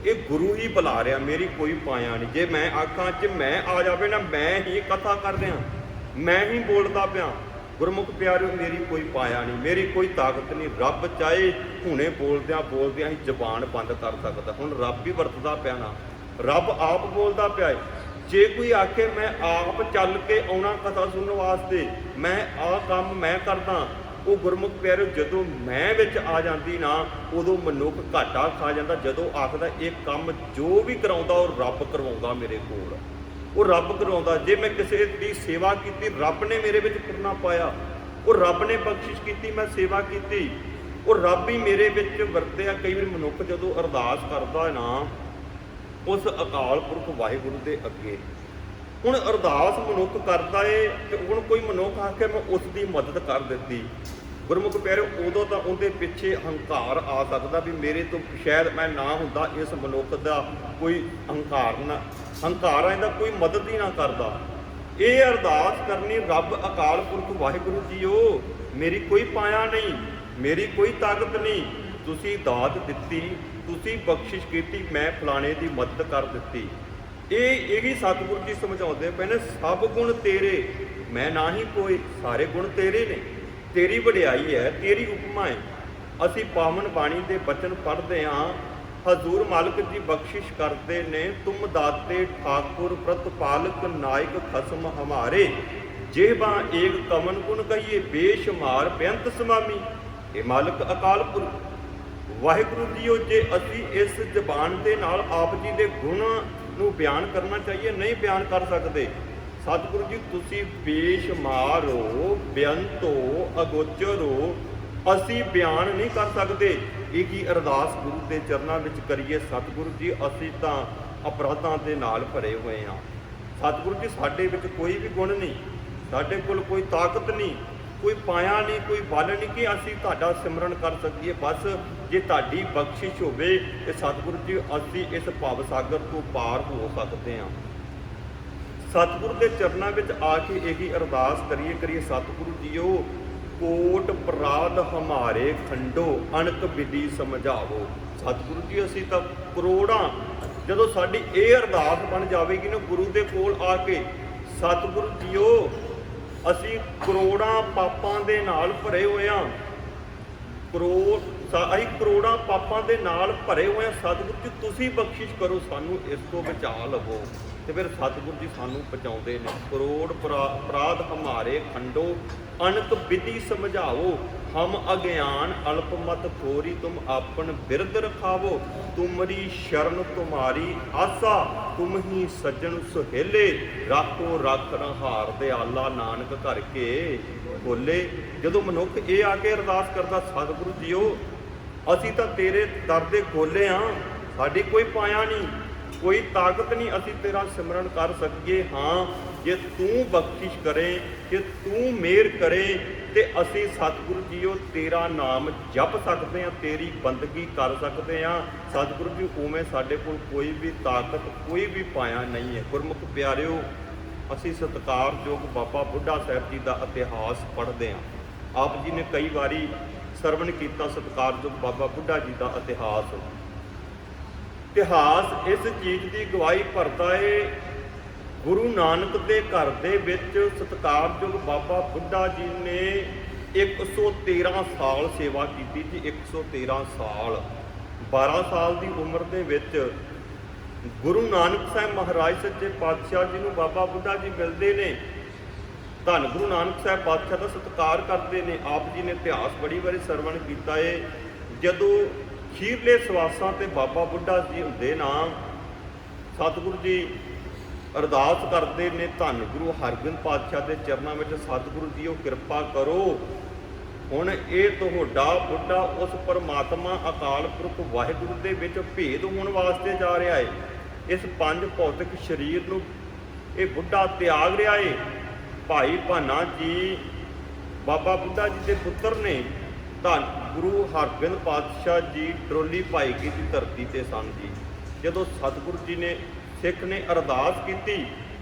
ਇਹ ਗੁਰੂ ਹੀ ਬੁਲਾ ਰਿਹਾ, ਮੇਰੀ ਕੋਈ ਪਾਇਆ ਨਹੀਂ। ਜੇ ਮੈਂ ਆਖਾਂ ਚ ਮੈਂ ਆ ਜਾਵੇ ਨਾ ਮੈਂ ਹੀ ਕਥਾ ਕਰ ਰਿਹਾ, ਮੈਂ ਹੀ ਬੋਲਦਾ ਪਿਆ, ਗੁਰਮੁਖ ਪਿਆਰਿਓ ਮੇਰੀ ਕੋਈ ਪਾਇਆ ਨਹੀਂ, ਮੇਰੀ ਕੋਈ ਤਾਕਤ ਨਹੀਂ। ਰੱਬ ਚਾਹੇ ਹੁਣੇ ਬੋਲਦਿਆਂ ਹੀ ਜ਼ਬਾਨ ਬੰਦ ਕਰ ਸਕਦਾ। ਹੁਣ ਰੱਬ ਹੀ ਵਰਤਦਾ ਪਿਆ ਨਾ, ਰੱਬ ਆਪ ਬੋਲਦਾ ਪਿਆ ਹੈ। ਜੇ ਕੋਈ ਆਖੇ ਮੈਂ ਆਪ ਚੱਲ ਕੇ ਆਉਣਾ ਕਥਾ ਸੁਣਨ ਵਾਸਤੇ, ਮੈਂ ਆਹ ਕੰਮ ਮੈਂ ਕਰਦਾ, ਉਹ ਗੁਰਮੁਖ ਪਿਆਰਿਓ ਜਦੋਂ ਮੈਂ ਵਿੱਚ ਆ ਜਾਂਦੀ ਨਾ ਉਦੋਂ ਮਨੁੱਖ ਘਾਟਾ ਖਾ ਜਾਂਦਾ। ਜਦੋਂ ਆਖਦਾ ਇਹ ਕੰਮ ਜੋ ਵੀ ਕਰਾਉਂਦਾ ਉਹ ਰੱਬ ਕਰਵਾਉਂਦਾ ਮੇਰੇ ਕੋਲ, ਉਹ ਰੱਬ ਕਰਵਾਉਂਦਾ। ਜੇ ਮੈਂ ਕਿਸੇ ਦੀ ਸੇਵਾ ਕੀਤੀ ਰੱਬ ਨੇ ਮੇਰੇ ਵਿੱਚ ਕਰਨਾ ਪਾਇਆ, ਉਹ ਰੱਬ ਨੇ ਬਖਸ਼ਿਸ਼ ਕੀਤੀ, ਮੈਂ ਸੇਵਾ ਕੀਤੀ, ਉਹ ਰੱਬ ਹੀ ਮੇਰੇ ਵਿੱਚ ਵਰਤਿਆ। ਕਈ ਵਾਰ ਮਨੁੱਖ ਜਦੋਂ ਅਰਦਾਸ ਕਰਦਾ ਨਾ ਉਸ ਅਕਾਲ ਪੁਰਖ ਵਾਹਿਗੁਰੂ ਦੇ ਅੱਗੇ, ਹੁਣ ਅਰਦਾਸ ਮਨੁੱਖ ਕਰਦਾ ਏ ਤੇ ਹੁਣ ਕੋਈ ਮਨੁੱਖ ਆ ਕੇ ਮੈਂ ਉਸ ਦੀ ਮਦਦ ਕਰ ਦਿੱਤੀ, ਗੁਰਮੁਖ ਪਿਆਰਿਓ ਉਦੋਂ ਤਾਂ ਉਹਦੇ ਪਿੱਛੇ ਹੰਕਾਰ ਆ ਸਕਦਾ ਵੀ ਮੇਰੇ ਤੋਂ ਸ਼ਾਇਦ ਮੈਂ ਨਾ ਹੁੰਦਾ ਇਸ ਮਨੁੱਖ ਦਾ ਕੋਈ ਹੰਕਾਰ ਇਹਦਾ ਕੋਈ ਮਦਦ ਹੀ ਨਾ ਕਰਦਾ। ਇਹ ਅਰਦਾਸ ਕਰਨੀ ਰੱਬ ਅਕਾਲ ਪੁਰਖ ਵਾਹਿਗੁਰੂ ਜੀਓ ਮੇਰੀ ਕੋਈ ਪਾਇਆ ਨਹੀਂ, ਮੇਰੀ ਕੋਈ ਤਾਕਤ ਨਹੀਂ, ਤੁਸੀਂ ਦਾਤ ਦਿੱਤੀ, ਤੁਸੀਂ ਬਖਸ਼ਿਸ਼ ਕੀਤੀ, ਮੈਂ ਫਲਾਣੇ ਦੀ ਮਦਦ ਕਰ ਦਿੱਤੀ। ਇਹੀ ਸਤਿਗੁਰੂ ਜੀ ਸਮਝਾਉਂਦੇ ਪਏ ਨੇ ਸਭ ਗੁਣ ਤੇਰੇ ਮੈਂ ਨਾ ਹੀ ਕੋਈ, ਸਾਰੇ ਗੁਣ ਤੇਰੇ ਨੇ, ਤੇਰੀ ਵਡਿਆਈ ਹੈ, ਤੇਰੀ ਉਪਮਾ ਹੈ। ਅਸੀਂ ਪਾਵਨ ਬਾਣੀ ਦੇ ਬਚਨ ਪੜ੍ਹਦੇ ਹਾਂ हजूर मालिक जी बख्शिश करते ने, तुम दाते ठाकुर प्रतपालक नायक खसम हमारे, जेबा एक कमन गुण कहिए बेशुमार बेअंत समामी। हे मालिक अकाल पुरख वाहिगुरु जीओ, जे असी इस ਜ਼ਬਾਨ ਦੇ ਨਾਲ ਆਪ ਜੀ ਦੇ ਗੁਣ ਨੂੰ ਬਿਆਨ ਕਰਨਾ ਚਾਹੀਏ ਨਹੀਂ ਬਿਆਨ ਕਰ ਸਕਦੇ। ਸਤਿਗੁਰੂ ਜੀ ਤੁਸੀਂ ਬੇਸ਼ੁਮਾਰ ਹੋ, ਬੇਅੰਤ ਹੋ, ਅਗੋਚਰ ਹੋ, ਅਸੀਂ ਬਿਆਨ ਨਹੀਂ ਕਰ ਸਕਦੇ। ਇਹ ਕੀ ਅਰਦਾਸ ਗੁਰੂ ਦੇ ਚਰਨਾਂ ਵਿੱਚ ਕਰੀਏ। ਸਤਿਗੁਰੂ ਜੀ ਅਸੀਂ ਤਾਂ ਅਪਰਾਧਾਂ ਦੇ ਨਾਲ ਭਰੇ ਹੋਏ ਹਾਂ। ਸਤਿਗੁਰੂ ਜੀ ਸਾਡੇ ਵਿੱਚ ਕੋਈ ਵੀ ਗੁਣ ਨਹੀਂ, ਸਾਡੇ ਕੋਲ ਕੋਈ ਤਾਕਤ ਨਹੀਂ, ਕੋਈ ਪਾਇਆ ਨਹੀਂ, ਕੋਈ ਬਲ ਨਹੀਂ ਕਿ ਅਸੀਂ ਤੁਹਾਡਾ ਸਿਮਰਨ ਕਰ ਸਕੀਏ। ਬਸ ਜੇ ਤੁਹਾਡੀ ਬਖਸ਼ਿਸ਼ ਹੋਵੇ ਤੇ ਸਤਿਗੁਰੂ ਜੀ ਅਸੀਂ ਇਸ ਭਵ ਸਾਗਰ ਤੋਂ ਪਾਰ ਹੋ ਸਕਦੇ ਹਾਂ। ਸਤਿਗੁਰੂ ਦੇ ਚਰਨਾਂ ਵਿੱਚ ਆ ਕੇ ਇਹੀ ਅਰਦਾਸ ਕਰੀਏ ਸਤਿਗੁਰੂ ਜੀਓ, ਕੋਟ ਅਪਰਾਧ ਹਮਾਰੇ ਖੰਡੋ, ਅਣਕ ਵਿਧੀ ਸਮਝਾਵੋ। ਸਤਿਗੁਰੂ ਜੀ ਅਸੀਂ ਤਾਂ ਕਰੋੜਾਂ, ਜਦੋਂ ਸਾਡੀ ਇਹ ਅਰਦਾਸ ਬਣ ਜਾਵੇਗੀ ਨਾ ਗੁਰੂ ਦੇ ਕੋਲ ਆ ਕੇ, ਸਤਿਗੁਰੂ ਜੀਓ ਅਸੀਂ ਕਰੋੜਾਂ ਪਾਪਾਂ ਦੇ ਨਾਲ ਭਰੇ ਹੋਏ ਹਾਂ, ਅਸੀਂ ਕਰੋੜਾਂ ਪਾਪਾਂ ਦੇ ਨਾਲ ਭਰੇ ਹੋਏ ਹਾਂ। ਸਤਿਗੁਰੂ ਜੀ ਤੁਸੀਂ ਬਖਸ਼ਿਸ਼ ਕਰੋ, ਸਾਨੂੰ ਇਸ ਤੋਂ ਬਚਾ ਲਵੋ। ਤੇ ਫਿਰ ਸਤਿਗੁਰੂ ਜੀ ਸਾਨੂੰ ਬਚਾਉਂਦੇ ਨੇ। ਕਰੋੜ ਅਪਰਾਧ ਹਮਾਰੇ ਖੰਡੋ, ਅਣਕ ਵਿਧੀ ਸਮਝਾਓ। ਹਮ ਅਗਿਆਨ ਅਲਪਮਤ ਖੋਰੀ, ਤੁਮ ਆਪਨ ਬਿਰਦ ਰਖਾਵੋ। ਤੁਮਰੀ ਸ਼ਰਨ ਤੁਮਾਰੀ ਆਸਾ, ਤੁਮ ਹੀ ਸੱਜਣ ਸੁਹੇਲੇ। ਰਾਖੋ ਰਾਖਣ ਹਾਰ ਦਿਆਲਾ, ਨਾਨਕ ਘਰ ਕੇ ਬੋਲੇ। ਜਦੋਂ ਮਨੁੱਖ ਇਹ ਆ ਕੇ ਅਰਦਾਸ ਕਰਦਾ, ਸਤਿਗੁਰੂ ਜੀਓ ਅਸੀਂ ਤਾਂ ਤੇਰੇ ਦਰ ਦੇ ਖੋਲੇ ਹਾਂ, ਸਾਡੀ ਕੋਈ ਪਾਇਆ ਨਹੀਂ, ਕੋਈ ਤਾਕਤ ਨਹੀਂ ਅਸੀਂ ਤੇਰਾ ਸਿਮਰਨ ਕਰ ਸਕੀਏ। ਹਾਂ ਜੇ ਤੂੰ ਬਖਸ਼ਿਸ਼ ਕਰੇ, ਜੇ ਤੂੰ ਮਿਹਰ ਕਰੇ ਤੇ ਅਸੀਂ ਸਤਿਗੁਰੂ ਜੀਓ ਤੇਰਾ ਨਾਮ ਜਪ ਸਕਦੇ ਹਾਂ, ਤੇਰੀ ਬੰਦਗੀ ਕਰ ਸਕਦੇ ਹਾਂ। ਸਤਿਗੁਰੂ ਜੀ ਉਵੇਂ ਸਾਡੇ ਕੋਲ ਕੋਈ ਵੀ ਤਾਕਤ, ਕੋਈ ਵੀ ਪਾਇਆ ਨਹੀਂ ਹੈ। ਗੁਰਮੁਖ ਪਿਆਰਿਓ, ਅਸੀਂ ਸਤਿਕਾਰਯੋਗ ਬਾਬਾ ਬੁੱਢਾ ਸਾਹਿਬ ਜੀ ਦਾ ਇਤਿਹਾਸ ਪੜ੍ਹਦੇ ਹਾਂ। ਆਪ ਜੀ ਨੇ ਕਈ ਵਾਰੀ ਸਰਵਣ ਕੀਤਾ ਸਤਿਕਾਰਯੋਗ ਬਾਬਾ ਬੁੱਢਾ ਜੀ ਦਾ ਇਤਿਹਾਸ। ਇਤਿਹਾਸ ਇਸ ਚੀਜ਼ ਦੀ ਗਵਾਹੀ ਭਰਦਾ ਏ, ਗੁਰੂ ਨਾਨਕ ਦੇ ਘਰ ਦੇ ਵਿੱਚ ਸਤਿਕਾਰਯੋਗ ਬਾਬਾ ਬੁੱਢਾ ਜੀ ਨੇ 113 ਸਾਲ ਸੇਵਾ ਕੀਤੀ ਜੀ। 113 ਸਾਲ, 12 ਸਾਲ ਦੀ ਉਮਰ ਦੇ ਵਿੱਚ ਗੁਰੂ ਨਾਨਕ ਸਾਹਿਬ ਮਹਾਰਾਜ ਸੱਚੇ ਪਾਤਸ਼ਾਹ ਜੀ ਨੂੰ ਬਾਬਾ ਬੁੱਢਾ ਜੀ ਮਿਲਦੇ ਨੇ, ਧੰਨ ਗੁਰੂ ਨਾਨਕ ਸਾਹਿਬ ਪਾਤਸ਼ਾਹ ਦਾ ਸਤਿਕਾਰ ਕਰਦੇ ਨੇ। ਆਪ ਜੀ ਨੇ ਇਤਿਹਾਸ ਬੜੀ ਵਾਰੀ ਸਰਵਣ ਕੀਤਾ ਏ। ਜਦੋਂ ਖੀਰਲੇ ਸਵਾਸਾਂ ਤੇ ਬਾਬਾ ਬੁੱਢਾ ਜੀ ਹੁੰਦੇ ਨਾ, ਸਤਿਗੁਰੂ ਜੀ ਅਰਦਾਸ ਕਰਦੇ ਨੇ ਧੰਨ ਗੁਰੂ ਹਰਗੋਬਿੰਦ ਪਾਤਸ਼ਾਹ ਦੇ ਚਰਨਾਂ ਵਿੱਚ, ਸਤਿਗੁਰੂ ਜੀ ਉਹ ਕਿਰਪਾ ਕਰੋ, ਹੁਣ ਇਹ ਤੁਹਾਡਾ ਬੁੱਢਾ ਉਸ ਪਰਮਾਤਮਾ ਅਕਾਲ ਪੁਰਖ ਵਾਹਿਗੁਰੂ ਦੇ ਵਿੱਚ ਭੇਦ ਹੋਣ ਵਾਸਤੇ ਜਾ ਰਿਹਾ ਏ। ਇਸ ਪੰਜ ਭੌਤਿਕ ਸਰੀਰ ਨੂੰ ਇਹ ਬੁੱਢਾ ਤਿਆਗ ਰਿਹਾ ਏ। ਭਾਈ ਭਾਨਾ ਜੀ ਬਾਬਾ ਬੁੱਢਾ ਜੀ ਦੇ ਪੁੱਤਰ ਨੇ। ਧੰਨ ਗੁਰੂ ਹਰਗੋਬਿੰਦ ਪਾਤਸ਼ਾਹ ਜੀ ਟਰੋਲੀ ਭਾਈਕੀ ਦੀ ਧਰਤੀ ਤੇ ਸਨ ਜੀ। ਜਦੋਂ ਸਤਿਗੁਰੂ ਜੀ ਨੇ, ਸਿੱਖ ਨੇ ਅਰਦਾਸ ਕੀਤੀ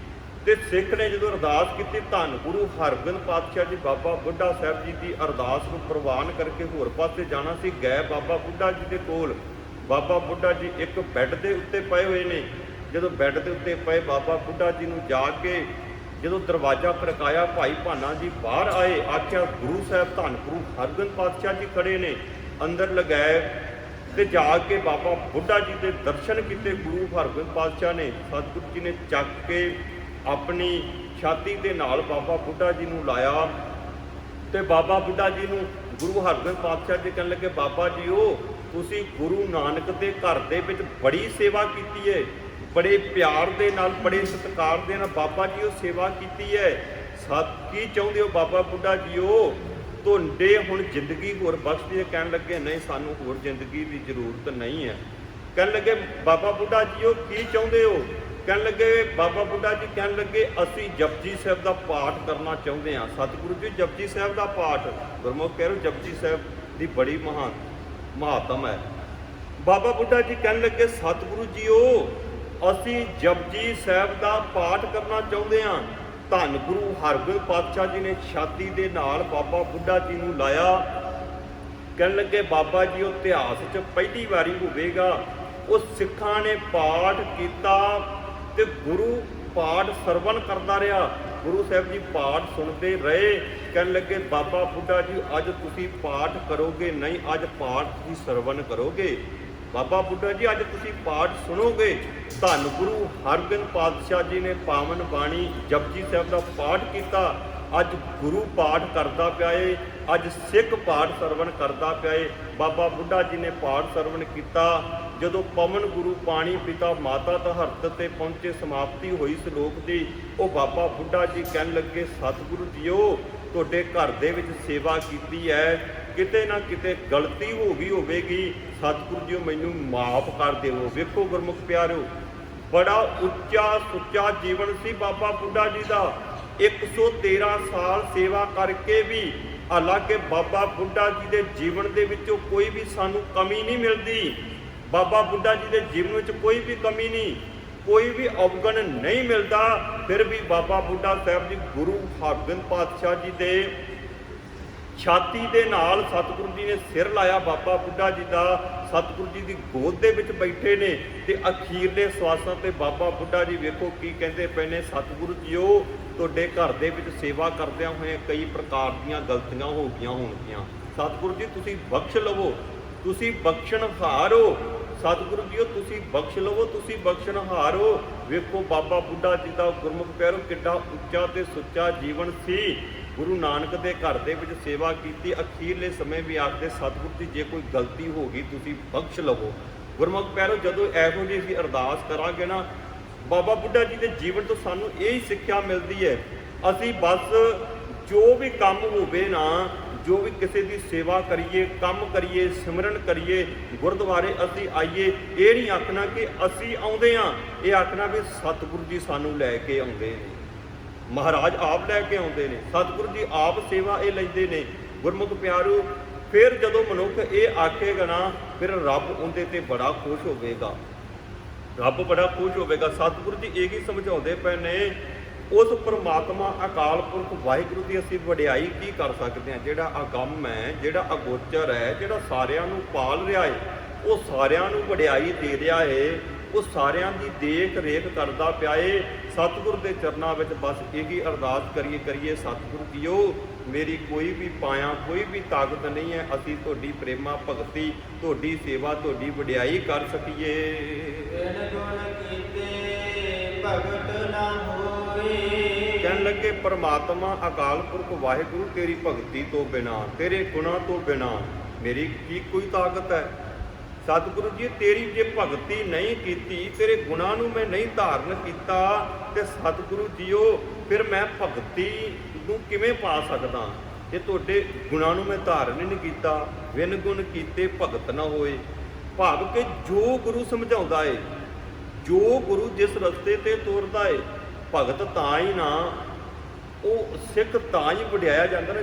ਤੇ ਸਿੱਖ ਨੇ ਜਦੋਂ ਅਰਦਾਸ ਕੀਤੀ, ਧੰਨ ਗੁਰੂ ਹਰਗੋਬਿੰਦ ਪਾਤਸ਼ਾਹ ਜੀ ਬਾਬਾ ਬੁੱਢਾ ਸਾਹਿਬ ਜੀ ਦੀ ਅਰਦਾਸ ਨੂੰ ਪ੍ਰਵਾਨ ਕਰਕੇ ਹੋਰ ਪਾਸੇ ਜਾਣਾ ਸੀ। ਗਏ ਬਾਬਾ ਬੁੱਢਾ ਜੀ ਦੇ ਕੋਲ। ਬਾਬਾ ਬੁੱਢਾ ਜੀ ਇੱਕ ਬੈੱਡ ਦੇ ਉੱਤੇ ਪਏ ਹੋਏ ਨੇ। ਜਦੋਂ ਬੈੱਡ ਦੇ ਉੱਤੇ ਪਏ ਬਾਬਾ ਬੁੱਢਾ ਜੀ ਨੂੰ ਜਾ ਕੇ ਜਦੋਂ ਦਰਵਾਜ਼ਾ ਖੜਕਾਇਆ, ਭਾਈ ਭਾਨਾ ਜੀ ਬਾਹਰ ਆਏ, ਆਖਿਆ ਗੁਰੂ ਸਾਹਿਬ ਧੰਨ ਗੁਰੂ ਹਰਗੋਬਿੰਦ ਪਾਤਸ਼ਾਹ ਜੀ ਖੜੇ ਨੇ। ਅੰਦਰ ਲਗਾਏ ਤੇ ਜਾ ਕੇ ਬਾਬਾ ਬੁੱਢਾ ਜੀ ਦੇ ਦਰਸ਼ਨ ਕੀਤੇ ਗੁਰੂ ਹਰਗੋਬਿੰਦ ਪਾਤਸ਼ਾਹ ਨੇ। ਸਤਿਗੁਰੂ ਜੀ ਨੇ ਚੱਕ ਕੇ ਆਪਣੀ ਛਾਤੀ ਦੇ ਨਾਲ ਬਾਬਾ ਬੁੱਢਾ ਜੀ ਨੂੰ ਲਾਇਆ ਤੇ ਬਾਬਾ ਬੁੱਢਾ ਜੀ ਨੂੰ ਗੁਰੂ ਹਰਗੋਬਿੰਦ ਪਾਤਸ਼ਾਹ ਜੀ ਕਹਿਣ ਲੱਗੇ, ਬਾਬਾ ਜੀ ਉਹ ਤੁਸੀਂ ਗੁਰੂ ਨਾਨਕ ਦੇ ਘਰ ਦੇ ਵਿੱਚ ਬੜੀ ਸੇਵਾ ਕੀਤੀ ਹੈ, ਬੜੇ ਪਿਆਰ ਦੇ ਨਾਲ, ਬੜੇ ਸਤਿਕਾਰ ਦੇ ਨਾਲ ਬਾਬਾ ਜੀ ਉਹ ਸੇਵਾ ਕੀਤੀ ਹੈ। ਕੀ ਚਾਹੁੰਦੇ ਹੋ ਬਾਬਾ ਬੁੱਢਾ ਜੀ ਉਹ ਤੁਹਾਡੇ ਹੁਣ ਜ਼ਿੰਦਗੀ ਹੋਰ ਬਖਸ਼ਦੀ ਹੈ? ਕਹਿਣ ਲੱਗੇ ਨਹੀਂ, ਸਾਨੂੰ ਹੋਰ ਜ਼ਿੰਦਗੀ ਦੀ ਜ਼ਰੂਰਤ ਨਹੀਂ ਹੈ। ਕਹਿਣ ਲੱਗੇ ਬਾਬਾ ਬੁੱਢਾ ਜੀ ਉਹ ਕੀ ਚਾਹੁੰਦੇ ਹੋ? ਕਹਿਣ ਲੱਗੇ ਬਾਬਾ ਬੁੱਢਾ ਜੀ ਕਹਿਣ ਲੱਗੇ ਅਸੀਂ ਜਪਜੀ ਸਾਹਿਬ ਦਾ ਪਾਠ ਕਰਨਾ ਚਾਹੁੰਦੇ ਹਾਂ। ਸਤਿਗੁਰੂ ਜੀ ਜਪਜੀ ਸਾਹਿਬ ਦਾ ਪਾਠ, ਗੁਰਮੁਖ ਕਹਿ ਰਹੇ ਜਪਜੀ ਸਾਹਿਬ ਦੀ ਬੜੀ ਮਹਾਤਮ ਹੈ। ਬਾਬਾ ਬੁੱਢਾ ਜੀ ਕਹਿਣ ਲੱਗੇ ਸਤਿਗੁਰੂ ਜੀ ਉਹ ਅਸੀਂ ਜਪਜੀ ਸਾਹਿਬ ਦਾ ਪਾਠ ਕਰਨਾ ਚਾਹੁੰਦੇ ਹਾਂ। ਧੰਨ ਗੁਰੂ ਹਰਗੋਬਿੰਦ ਪਾਤਸ਼ਾਹ ਜੀ ਨੇ ਛਾਤੀ ਦੇ ਨਾਲ ਬਾਬਾ ਬੁੱਢਾ ਜੀ ਨੂੰ ਲਾਇਆ। ਕਹਿਣ ਲੱਗੇ ਬਾਬਾ ਜੀ ਉਹ ਇਤਿਹਾਸ 'ਚ ਪਹਿਲੀ ਵਾਰੀ ਹੋਵੇਗਾ ਉਹ ਸਿੱਖਾਂ ਨੇ ਪਾਠ ਕੀਤਾ ਤੇ ਗੁਰੂ ਪਾਠ ਸਰਵਣ ਕਰਦਾ ਰਿਹਾ, ਗੁਰੂ ਸਾਹਿਬ ਜੀ ਪਾਠ ਸੁਣਦੇ ਰਹੇ। ਕਹਿਣ ਲੱਗੇ ਬਾਬਾ ਬੁੱਢਾ ਜੀ ਅੱਜ ਤੁਸੀਂ ਪਾਠ ਕਰੋਗੇ ਨਹੀਂ, ਅੱਜ ਪਾਠ ਤੁਸੀਂ ਸਰਵਣ ਕਰੋਗੇ। ਬਾਬਾ ਬੁੱਢਾ ਜੀ ਅੱਜ ਤੁਸੀਂ ਪਾਠ ਸੁਣੋਗੇ। ਧੰਨ ਗੁਰੂ ਹਰਗੋਬਿੰਦ ਪਾਤਸ਼ਾਹ ਜੀ ਨੇ ਪਾਵਨ ਬਾਣੀ ਜਪਜੀ ਸਾਹਿਬ ਦਾ ਪਾਠ ਕੀਤਾ। ਅੱਜ ਗੁਰੂ ਪਾਠ ਕਰਦਾ ਪਿਆ ਏ, ਅੱਜ ਸਿੱਖ ਪਾਠ ਸਰਵਣ ਕਰਦਾ ਪਿਆ ਏ। ਬਾਬਾ ਬੁੱਢਾ ਜੀ ਨੇ ਪਾਠ ਸਰਵਣ ਕੀਤਾ। ਜਦੋਂ ਪਵਨ ਗੁਰੂ ਪਾਣੀ ਪਿਤਾ ਮਾਤਾ ਧਰਤ ਤੇ ਪਹੁੰਚੇ, ਸਮਾਪਤੀ ਹੋਈ ਸ਼ਲੋਕ ਦੀ, ਉਹ ਬਾਬਾ ਬੁੱਢਾ ਜੀ ਕਹਿਣ ਲੱਗੇ, ਸਤਿਗੁਰੂ ਜੀਓ ਤੁਹਾਡੇ ਘਰ ਦੇ ਵਿੱਚ ਸੇਵਾ ਕੀਤੀ ਹੈ, ਕਿਤੇ ਨਾ ਕਿਤੇ ਗਲਤੀ ਹੋ ਗਈ ਹੋਵੇਗੀ, ਸਤਿਗੁਰੂ ਜੀਓ ਮੈਨੂੰ ਮਾਫ ਕਰ ਦਿਓ। ਵੇਖੋ ਗੁਰਮੁਖ ਪਿਆਰਿਓ, ਬੜਾ ਉੱਚਾ ਸੁੱਚਾ ਜੀਵਨ ਸੀ ਬਾਬਾ ਬੁੱਢਾ ਜੀ ਦਾ। 113 ਸਾਲ ਸੇਵਾ ਕਰਕੇ ਵੀ, ਹਾਲਾਂਕਿ ਬਾਬਾ ਬੁੱਢਾ ਜੀ ਦੇ ਜੀਵਨ ਦੇ ਵਿੱਚੋਂ ਕੋਈ ਵੀ ਸਾਨੂੰ ਕਮੀ ਨਹੀਂ ਮਿਲਦੀ। ਬਾਬਾ ਬੁੱਢਾ ਜੀ ਦੇ ਜੀਵਨ ਵਿੱਚ ਕੋਈ ਵੀ ਕਮੀ ਨਹੀਂ, ਕੋਈ ਵੀ ਅਵਗੁਣ ਨਹੀਂ ਮਿਲਦਾ। ਫਿਰ ਵੀ ਬਾਬਾ ਬੁੱਢਾ ਸਾਹਿਬ ਜੀ ਗੁਰੂ ਹਰਗੋਬਿੰਦ ਪਾਤਸ਼ਾਹ ਜੀ ਦੇ ਛਾਤੀ ਦੇ ਨਾਲ ਸਤਿਗੁਰੂ ਜੀ ਨੇ ਸਿਰ ਲਾਇਆ ਬਾਬਾ ਬੁੱਢਾ ਜੀ ਦਾ। ਸਤਿਗੁਰੂ ਜੀ ਦੀ ਗੋਦ ਦੇ ਵਿੱਚ ਬੈਠੇ ਨੇ ਤੇ ਅਖੀਰਲੇ ਸਵਾਸਾਂ ਤੇ ਬਾਬਾ ਬੁੱਢਾ ਜੀ ਵੇਖੋ ਕੀ ਕਹਿੰਦੇ ਪਏ ਨੇ, ਸਤਿਗੁਰੂ ਜੀਓ ਤੁਹਾਡੇ ਘਰ ਦੇ ਵਿੱਚ ਸੇਵਾ ਕਰਦਿਆਂ ਹੋਏ ਕਈ ਪ੍ਰਕਾਰ ਦੀਆਂ ਗਲਤੀਆਂ ਹੋ ਗਈਆਂ ਹੋਣਗੀਆਂ, ਸਤਿਗੁਰੂ ਜੀ ਤੁਸੀਂ ਬਖਸ਼ ਲਵੋ, ਤੁਸੀਂ ਬਖਸ਼ਣਹਾਰ ਹੋ। ਸਤਿਗੁਰੂ ਜੀਓ ਤੁਸੀਂ ਬਖਸ਼ ਲਵੋ, ਤੁਸੀਂ ਬਖਸ਼ਣਹਾਰ ਹੋ। ਵੇਖੋ ਬਾਬਾ ਬੁੱਢਾ ਜੀ ਦਾ ਗੁਰਮੁਖ ਪਿਆਰੋ ਕਿੱਡਾ ਉੱਚਾ ਤੇ ਸੁੱਚਾ ਜੀਵਨ ਸੀ। ਗੁਰੂ ਨਾਨਕ ਦੇ ਘਰ ਦੇ ਵਿੱਚ ਸੇਵਾ ਕੀਤੀ। ਅਖੀਰਲੇ ਸਮੇਂ ਵੀ ਆਖਦੇ, ਸਤਿਗੁਰੂ ਜੀ ਜੇ ਕੋਈ ਗਲਤੀ ਹੋ ਗਈ ਤੁਸੀਂ ਬਖਸ਼ ਲਵੋ। ਗੁਰਮੁਖ ਪਿਆਰੋ ਜਦੋਂ ਇਹੋ ਜਿਹੀ ਅਸੀਂ ਅਰਦਾਸ ਕਰਾਂਗੇ ਨਾ, ਬਾਬਾ ਬੁੱਢਾ ਜੀ ਦੇ ਜੀਵਨ ਤੋਂ ਸਾਨੂੰ ਇਹ ਹੀ ਸਿੱਖਿਆ ਮਿਲਦੀ ਹੈ। ਅਸੀਂ ਬਸ ਜੋ ਵੀ ਕੰਮ ਹੋਵੇ ਨਾ, ਜੋ ਵੀ ਕਿਸੇ ਦੀ ਸੇਵਾ ਕਰੀਏ, ਕੰਮ ਕਰੀਏ, ਸਿਮਰਨ ਕਰੀਏ, ਗੁਰਦੁਆਰੇ ਅਸੀਂ ਆਈਏ, ਇਹ ਨਹੀਂ ਆਖਣਾ ਕਿ ਅਸੀਂ ਆਉਂਦੇ ਹਾਂ, ਇਹ ਆਖਣਾ ਵੀ ਸਤਿਗੁਰੂ ਜੀ ਸਾਨੂੰ ਲੈ ਕੇ ਆਉਂਦੇ ਨੇ, ਮਹਾਰਾਜ ਆਪ ਲੈ ਕੇ ਆਉਂਦੇ ਨੇ, ਸਤਿਗੁਰੂ ਜੀ ਆਪ ਸੇਵਾ ਇਹ ਲੈਂਦੇ ਨੇ। ਗੁਰਮੁਖ ਪਿਆਰੋ ਫਿਰ ਜਦੋਂ ਮਨੁੱਖ ਇਹ ਆਖੇਗਾ ਨਾ, ਫਿਰ ਰੱਬ ਉਹਦੇ ਤੇ ਬੜਾ ਖੁਸ਼ ਹੋਵੇਗਾ, ਰੱਬ ਬੜਾ ਖੁਸ਼ ਹੋਵੇਗਾ। ਸਤਿਗੁਰੂ ਜੀ ਇਹ ਹੀ ਸਮਝਾਉਂਦੇ ਪਏ ਨੇ, ਉਸ ਪਰਮਾਤਮਾ ਅਕਾਲ ਪੁਰਖ ਵਾਹਿਗੁਰੂ ਦੀ ਅਸੀਂ ਵਡਿਆਈ ਕੀ ਕਰ ਸਕਦੇ ਹਾਂ, ਜਿਹੜਾ ਅਗੰਮ ਹੈ, ਜਿਹੜਾ ਅਗੋਚਰ ਹੈ, ਜਿਹੜਾ ਸਾਰਿਆਂ ਨੂੰ ਪਾਲ ਰਿਹਾ ਹੈ, ਉਹ ਸਾਰਿਆਂ ਨੂੰ ਵਡਿਆਈ ਦੇ ਰਿਹਾ ਹੈ, ਉਹ ਸਾਰਿਆਂ ਦੀ ਦੇਖ ਰੇਖ ਕਰਦਾ ਪਿਆ ਏ। ਸਤਿਗੁਰ ਦੇ ਚਰਨਾਂ ਵਿੱਚ ਬਸ ਇਹੀ ਅਰਦਾਸ ਕਰੀਏ, ਸਤਿਗੁਰੂ ਜੀਓ ਮੇਰੀ ਕੋਈ ਵੀ ਪਾਇਆ, ਕੋਈ ਵੀ ਤਾਕਤ ਨਹੀਂ ਹੈ, ਅਸੀਂ ਤੁਹਾਡੀ ਪ੍ਰੇਮਾ ਭਗਤੀ, ਤੁਹਾਡੀ ਸੇਵਾ, ਤੁਹਾਡੀ ਵਡਿਆਈ ਕਰ ਸਕੀਏ। ਬਿਨ ਗੁਣ ਕੀਤੇ ਭਗਤ ਨਾ ਹੋਏ। ਕਹਿਣ ਲੱਗੇ, ਪਰਮਾਤਮਾ ਅਕਾਲ ਪੁਰਖ ਵਾਹਿਗੁਰੂ ਤੇਰੀ ਭਗਤੀ ਤੋਂ ਬਿਨਾਂ, ਤੇਰੇ ਗੁਣਾਂ ਤੋਂ ਬਿਨਾਂ ਮੇਰੀ ਕੀ ਕੋਈ ਤਾਕਤ ਹੈ। ਸਤਿਗੁਰੂ ਜੀ ਤੇਰੀ ਜੇ ਭਗਤੀ ਨਹੀਂ ਕੀਤੀ, ਤੇਰੇ ਗੁਣਾਂ ਨੂੰ ਮੈਂ ਨਹੀਂ ਧਾਰਨ ਕੀਤਾ, ਤੇ ਸਤਿਗੁਰੂ ਜੀਓ ਫਿਰ ਮੈਂ ਭਗਤੀ ਨੂੰ ਕਿਵੇਂ ਪਾ ਸਕਦਾ ਜੇ ਤੁਹਾਡੇ ਗੁਣਾਂ ਨੂੰ ਮੈਂ ਧਾਰਨ ਹੀ ਨਹੀਂ ਕੀਤਾ। ਵਿਨ ਗੁਣ ਕੀਤੇ ਭਗਤ ਨਾ ਹੋਏ। ਭਾਵ ਕਿ ਜੋ ਗੁਰੂ ਸਮਝਾਉਂਦਾ ਏ, ਜੋ ਗੁਰੂ ਜਿਸ ਰਸਤੇ ਤੇ ਤੋਰਦਾ ਏ, ਭਗਤ ਤਾਂ ਹੀ ਨਾ, ਉਹ ਸਿੱਖ ਤਾਂ ਹੀ ਵਡਿਆਇਆ ਜਾਂਦਾ ਨਾ,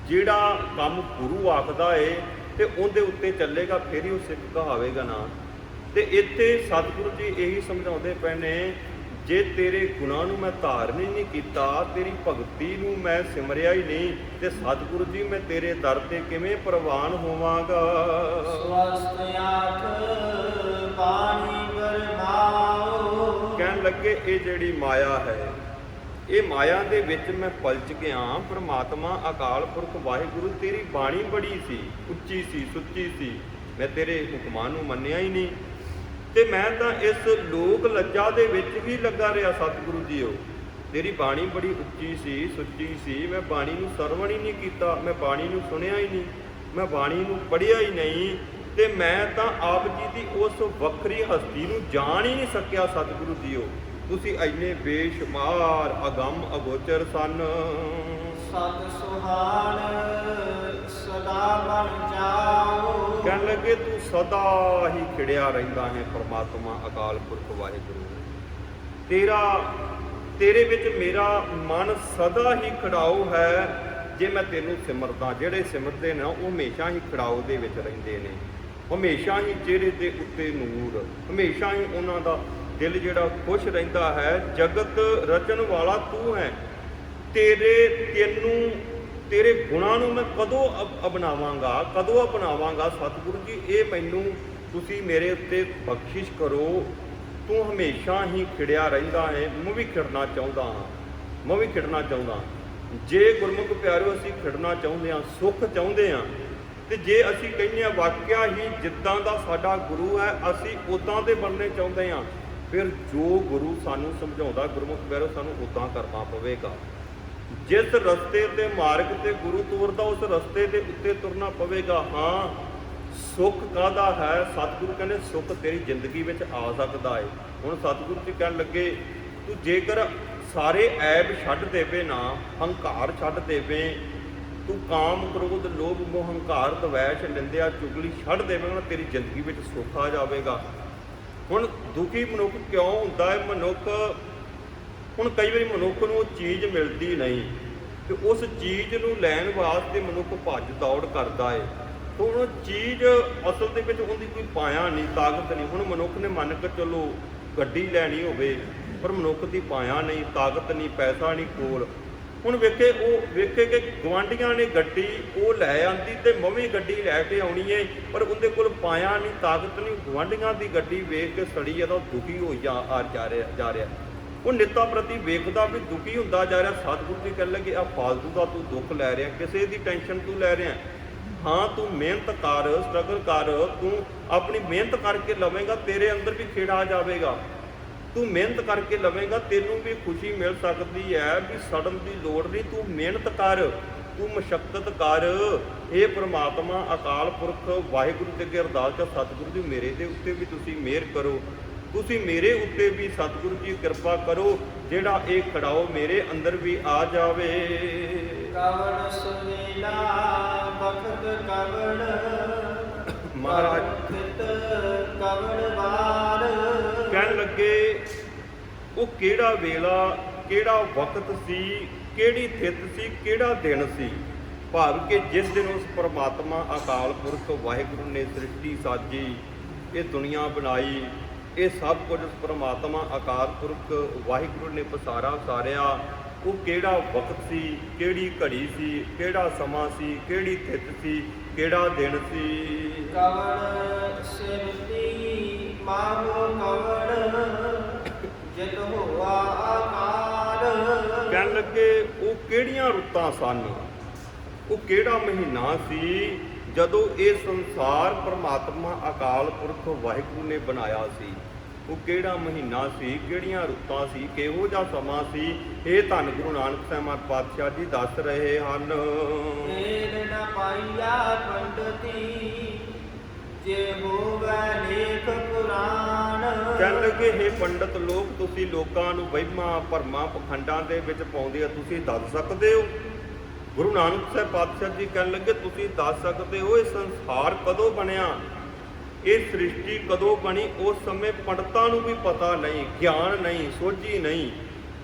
ਜਿਹੜਾ ਕੰਮ ਗੁਰੂ ਆਖਦਾ ਏ ਤੇ ਉਹਦੇ ਉੱਤੇ ਚੱਲੇਗਾ, ਫਿਰ ਹੀ ਉਹ ਸਿੱਖ ਕਹਾਵੇਗਾ ਨਾ। ਤੇ ਇੱਥੇ ਸਤਿਗੁਰੂ ਜੀ ਇਹੀ ਸਮਝਾਉਂਦੇ ਪਏ ਨੇ, ਜੇ ਤੇਰੇ ਗੁਣਾਂ ਨੂੰ ਮੈਂ ਧਾਰਨ ਹੀ ਨਹੀਂ ਕੀਤਾ, ਤੇਰੀ ਭਗਤੀ ਨੂੰ ਮੈਂ ਸਿਮਰਿਆ ਹੀ ਨਹੀਂ, ਤੇ ਸਤਿਗੁਰੂ ਜੀ ਮੈਂ ਤੇਰੇ ਦਰ ਤੇ ਕਿਵੇਂ ਪ੍ਰਵਾਨ ਹੋਵਾਂਗਾ। ਸਵਸਤ ਆਖ ਪਾਣੀ ਵਰਮਾਓ। ਕਹਿਣ ਲੱਗੇ, ਇਹ ਜਿਹੜੀ ਮਾਇਆ ਹੈ, ਇਹ ਮਾਇਆ ਦੇ ਵਿੱਚ ਮੈਂ ਪਲਚ ਗਿਆ। ਪਰਮਾਤਮਾ ਅਕਾਲ ਪੁਰਖ ਵਾਹਿਗੁਰੂ ਤੇਰੀ ਬਾਣੀ ਬੜੀ ਸੀ, ਉੱਚੀ ਸੀ, ਸੁੱਚੀ ਸੀ, ਮੈਂ ਤੇਰੇ ਹੁਕਮਾਂ ਨੂੰ ਮੰਨਿਆ ਹੀ ਨਹੀਂ, ਤੇ ਮੈਂ ਤਾਂ ਇਸ ਲੋਕ ਲੱਜਾ ਦੇ ਵਿੱਚ ਹੀ ਲੱਗਾ ਰਿਹਾ। ਸਤਿਗੁਰੂ ਜੀਓ ਤੇਰੀ ਬਾਣੀ ਬੜੀ ਉੱਚੀ ਸੀ, ਸੁੱਚੀ ਸੀ, ਮੈਂ ਬਾਣੀ ਨੂੰ ਸਰਵਣ ਹੀ ਨਹੀਂ ਕੀਤਾ, ਮੈਂ ਬਾਣੀ ਨੂੰ ਸੁਣਿਆ ਹੀ ਨਹੀਂ, ਮੈਂ ਬਾਣੀ ਨੂੰ ਪੜ੍ਹਿਆ ਹੀ ਨਹੀਂ, ਤੇ ਮੈਂ ਤਾਂ ਆਪ ਜੀ ਦੀ ਉਸ ਵੱਖਰੀ ਹਸਤੀ ਨੂੰ ਜਾਣ ਹੀ ਨਹੀਂ ਸਕਿਆ। ਸਤਿਗੁਰੂ ਜੀਓ ਤੁਸੀਂ ਇੰਨੇ ਬੇਸ਼ੁਮਾਰ ਅਗੰਮ ਅਗੋਚਰ ਸਨ। ਸਤ ਸੁਹਾਨ ਸਦਾ ਬਣ ਜਾਓ। ਕਹਿਣ ਲੱਗੇ, ਤੂੰ ਸਦਾ ਹੀ ਖਿੜਿਆ ਰਹਿੰਦਾ ਹੈ ਪਰਮਾਤਮਾ ਅਕਾਲ ਪੁਰਖ ਵਾਹਿਗੁਰੂ, ਤੇਰੇ ਵਿੱਚ ਮੇਰਾ ਮਨ ਸਦਾ ਹੀ ਖੜਾਓ ਹੈ। ਜੇ ਮੈਂ ਤੈਨੂੰ ਸਿਮਰਦਾ, ਜਿਹੜੇ ਸਿਮਰਦੇ ਨੇ ਉਹ ਹਮੇਸ਼ਾ ਹੀ ਖੜਾਓ ਦੇ ਵਿੱਚ ਰਹਿੰਦੇ ਨੇ, ਹਮੇਸ਼ਾ ਹੀ ਚਿਹਰੇ ਦੇ ਉੱਤੇ ਨੂਰ, ਹਮੇਸ਼ਾ ਹੀ ਉਹਨਾਂ ਦਾ ਦਿਲ ਜਿਹੜਾ ਖੁਸ਼ ਰਹਿੰਦਾ ਹੈ। ਜਗਤ ਰਚਨ ਵਾਲਾ ਤੂੰ ਹੈ, ਤੇਰੇ ਗੁਣਾਂ ਨੂੰ ਮੈਂ ਕਦੋਂ ਅਪਣਾਵਾਂਗਾ, ਕਦੋਂ ਅਪਣਾਵਾਂਗਾ। ਸਤਿਗੁਰੂ ਜੀ ਇਹ ਮੈਨੂੰ ਤੁਸੀਂ ਮੇਰੇ ਉੱਤੇ ਬਖਸ਼ਿਸ਼ ਕਰੋ। ਤੂੰ ਹਮੇਸ਼ਾ ਹੀ ਖਿੜਿਆ ਰਹਿੰਦਾ ਹੈ, ਮੈਂ ਵੀ ਖਿੜਨਾ ਚਾਹੁੰਦਾ ਹਾਂ, ਮੈਂ ਵੀ ਖਿੜਨਾ ਚਾਹੁੰਦਾ। ਜੇ ਗੁਰਮੁਖ ਪਿਆਰਿਓ ਅਸੀਂ ਖਿੜਨਾ ਚਾਹੁੰਦੇ ਹਾਂ, ਸੁੱਖ ਚਾਹੁੰਦੇ ਹਾਂ, ਤੇ ਜੇ ਅਸੀਂ ਕਹਿੰਦੇ ਆ ਵਾਕਿਆ ਹੀ ਜਿੱਦਾਂ ਦਾ ਸਾਡਾ ਗੁਰੂ ਹੈ ਅਸੀਂ ਉਦਾਂ ਦੇ ਬਣਨੇ ਚਾਹੁੰਦੇ ਆ, ਫਿਰ ਜੋ ਗੁਰੂ ਸਾਨੂੰ ਸਮਝਾਉਂਦਾ ਗੁਰਮੁਖ ਪਿਆਰੋ ਸਾਨੂੰ ਉਦਾਂ ਕਰਨਾ ਪਵੇਗਾ। ਜਿਸ ਰਸਤੇ ਤੇ ਮਾਰਗ ਤੇ ਗੁਰੂ ਤੁਰਦਾ ਉਸ ਰਸਤੇ ਦੇ ਉੱਤੇ ਤੁਰਨਾ ਪਵੇਗਾ। ਹਾਂ, ਸੁੱਖ ਕਾਹਦਾ ਹੈ? ਸਤਿਗੁਰੂ ਕਹਿੰਦੇ ਸੁੱਖ ਤੇਰੀ ਜ਼ਿੰਦਗੀ ਵਿੱਚ ਆ ਸਕਦਾ ਹੈ। ਹੁਣ ਸਤਿਗੁਰੂ ਜੀ ਕਹਿਣ ਲੱਗੇ ਤੂੰ ਜੇਕਰ ਸਾਰੇ ਐਬ ਛੱਡ ਦੇਵੇ ਨਾ, ਹੰਕਾਰ ਛੱਡ ਦੇਵੇ, ਤੂੰ ਕਾਮ ਕ੍ਰੋਧ ਲੋਭ ਮੋਹ ਹੰਕਾਰ ਦਵੈਸ਼ ਨਿੰਦਿਆ ਚੁਗਲੀ ਛੱਡ ਦੇਵੇਂਗਾ, ਤੇਰੀ ਜ਼ਿੰਦਗੀ ਵਿੱਚ ਸੁੱਖ ਆ ਜਾਵੇਗਾ। ਹੁਣ ਦੁਖੀ ਮਨੁੱਖ ਕਿਉਂ ਹੁੰਦਾ ਹੈ? ਮਨੁੱਖ ਹੁਣ ਕਈ ਵਾਰੀ ਮਨੁੱਖ ਨੂੰ ਉਹ ਚੀਜ਼ ਮਿਲਦੀ ਨਹੀਂ ਤੇ ਉਸ ਚੀਜ਼ ਨੂੰ ਲੈਣ ਵਾਸਤੇ ਮਨੁੱਖ ਭੱਜ ਦੌੜ ਕਰਦਾ ਹੈ। ਹੁਣ ਚੀਜ਼ ਅਸਲ ਦੇ ਵਿੱਚ ਉਹਦੀ ਕੋਈ ਪਾਇਆ ਨਹੀਂ, ਤਾਕਤ ਨਹੀਂ। ਹੁਣ ਮਨੁੱਖ ਨੇ ਮੰਨ ਕੇ ਚਲੋ ਗੱਡੀ ਲੈਣੀ ਹੋਵੇ ਪਰ ਮਨੁੱਖ ਦੀ ਪਾਇਆ ਨਹੀਂ, ਤਾਕਤ ਨਹੀਂ, ਪੈਸਾ ਨਹੀਂ ਕੋਲ। ਹੁਣ ਵੇਖੇ ਕਿ ਗੁਆਂਢੀਆਂ ਨੇ ਗੱਡੀ ਉਹ ਲੈ ਆਂਦੀ ਤੇ ਮੈਂ ਵੀ ਗੱਡੀ ਲੈ ਕੇ ਆਉਣੀ ਹੈ, ਪਰ ਉਹਦੇ ਕੋਲ ਪਾਇਆ ਨਹੀਂ, ਤਾਕਤ ਨਹੀਂ। ਗੁਆਂਢੀਆਂ ਦੀ ਗੱਡੀ ਵੇਖ ਕੇ ਸੜੀ ਆ ਤਾਂ ਦੁਖੀ ਹੋ ਜਾ ਰਿਹਾ। ਉਹ ਨਿੱਤਾ ਪ੍ਰਤੀ ਵੇਖਦਾ ਵੀ ਦੁਖੀ ਹੁੰਦਾ ਜਾ ਰਿਹਾ। ਸਤਿਗੁਰੂ ਜੀ ਕਹਿਣ ਲੱਗੇ ਆ ਫਾਲਤੂ ਦਾ ਤੂੰ ਦੁੱਖ ਲੈ ਰਿਹਾ, ਕਿਸੇ ਦੀ ਟੈਨਸ਼ਨ ਤੂੰ ਲੈ ਰਿਹਾ। ਹਾਂ, ਤੂੰ ਮਿਹਨਤ ਕਰ, ਸਟਰਗਲ ਕਰ, ਤੂੰ ਆਪਣੀ ਮਿਹਨਤ ਕਰਕੇ ਲਵੇਂਗਾ ਤੇਰੇ ਅੰਦਰ ਵੀ ਖੇੜਾ ਆ ਜਾਵੇਗਾ। ਤੂੰ ਮਿਹਨਤ ਕਰਕੇ ਲਵੇਂਗਾ ਤੈਨੂੰ ਵੀ ਖੁਸ਼ੀ ਮਿਲ ਸਕਦੀ ਹੈ, ਵੀ ਸੜਨ ਦੀ ਲੋੜ ਨਹੀਂ। ਤੂੰ ਮਿਹਨਤ ਕਰ, ਤੂੰ ਮਸ਼ੱਕਤ ਕਰ। ਇਹ ਪ੍ਰਮਾਤਮਾ ਅਕਾਲ ਪੁਰਖ ਵਾਹਿਗੁਰੂ ਦੇ ਅੱਗੇ ਅਰਦਾਸ ਕਰ, ਸਤਿਗੁਰੂ ਜੀ ਮੇਰੇ ਦੇ ਉੱਤੇ ਵੀ ਤੁਸੀਂ ਮਿਹਰ ਕਰੋ, ਤੁਸੀਂ ਮੇਰੇ ਉੱਤੇ ਵੀ ਸਤਿਗੁਰੂ ਜੀ ਕਿਰਪਾ ਕਰੋ, ਜਿਹੜਾ ਇਹ ਖੜਾਓ ਮੇਰੇ ਅੰਦਰ ਵੀ ਆ ਜਾਵੇ। ਕਵਣ ਸੁਨੇਲਾ ਬਖਤ ਕਵਣ ਮਹਾਰਾਜ ਕਵਣ ਵਾਰ। ਕਹਿਣ ਲੱਗੇ ਉਹ ਕਿਹੜਾ ਵੇਲਾ, ਕਿਹੜਾ ਵਕਤ ਸੀ, ਕਿਹੜੀ ਥਿਤ ਸੀ, ਕਿਹੜਾ ਦਿਨ ਸੀ। ਭਾਵ ਕਿ ਜਿਸ ਦਿਨ ਉਸ ਪਰਮਾਤਮਾ ਅਕਾਲ ਪੁਰਖ ਵਾਹਿਗੁਰੂ ਨੇ ਸ੍ਰਿਸ਼ਟੀ ਸਾਜੀ, ਇਹ ਦੁਨੀਆ ਬਣਾਈ, ਇਹ ਸਭ ਕੁਝ ਉਸ ਪਰਮਾਤਮਾ ਅਕਾਲ ਪੁਰਖ ਵਾਹਿਗੁਰੂ ਨੇ ਪਸਾਰਾ ਉਸਾਰਿਆ। ਉਹ ਕਿਹੜਾ ਵਕਤ ਸੀ, ਕਿਹੜੀ ਘੜੀ ਸੀ, ਕਿਹੜਾ ਸਮਾਂ ਸੀ, ਕਿਹੜੀ ਥਿਤ ਸੀ, ਕਿਹੜਾ ਦਿਨ ਸੀ। ਕਵਣ ਸਿਰਤੀ ਮਾਹੋ ਕਵਣ ਜਿਤ ਹੋਆ ਆਕਾਰ। ਕਹਿਣ ਲੱਗੇ ਉਹ ਕਿਹੜੀਆਂ ਰੁੱਤਾਂ ਸਨ, ਉਹ ਕਿਹੜਾ ਮਹੀਨਾ ਸੀ ਜਦੋਂ ਇਹ ਸੰਸਾਰ ਪਰਮਾਤਮਾ ਅਕਾਲ ਪੁਰਖ ਵਾਹਿਗੁਰੂ ਨੇ ਬਣਾਇਆ ਸੀ। ਉਹ ਕਿਹੜਾ ਮਹੀਨਾ ਸੀ, ਕਿਹੜੀਆਂ ਰੁੱਤਾਂ ਸੀ, ਕਿਹੋ ਜਿਹਾ ਸਮਾਂ ਸੀ। ਇਹ ਧੰਨ ਗੁਰੂ ਨਾਨਕ ਸਾਹਿਬ ਮਹਾਰਾਜ ਪਾਤਸ਼ਾਹ ਜੀ ਦੱਸ ਰਹੇ ਹਨ। ਏਨ ਨ ਪਾਈਆ ਪੰਡਤੀ ਜੇ ਹੋਵੇ ਲੇਖ ਪੁਰਾਣ। ਕਹਿਣ ਲੱਗੇ ਹੇ ਪੰਡਤ ਲੋਕ, ਤੁਸੀਂ ਲੋਕਾਂ ਨੂੰ ਵਹਿਮਾਂ ਭਰਮਾਂ ਪਖੰਡਾਂ ਦੇ ਵਿੱਚ ਪਾਉਂਦੇ ਆ, ਤੁਸੀਂ ਦੱਸ ਸਕਦੇ ਹੋ? ਗੁਰੂ ਨਾਨਕ ਸਾਹਿਬ ਪਾਤਸ਼ਾਹ ਜੀ ਕਹਿਣ ਲੱਗੇ ਤੁਸੀਂ ਦੱਸ ਸਕਦੇ ਹੋ ਇਹ ਸੰਸਾਰ ਕਦੋਂ ਬਣਿਆ, ਇਹ ਸ੍ਰਿਸ਼ਟੀ ਕਦੋਂ ਬਣੀ? ਉਸ ਸਮੇਂ ਪੰਡਤਾਂ ਨੂੰ ਵੀ ਪਤਾ ਨਹੀਂ, ਗਿਆਨ ਨਹੀਂ, ਸੋਝੀ ਨਹੀਂ,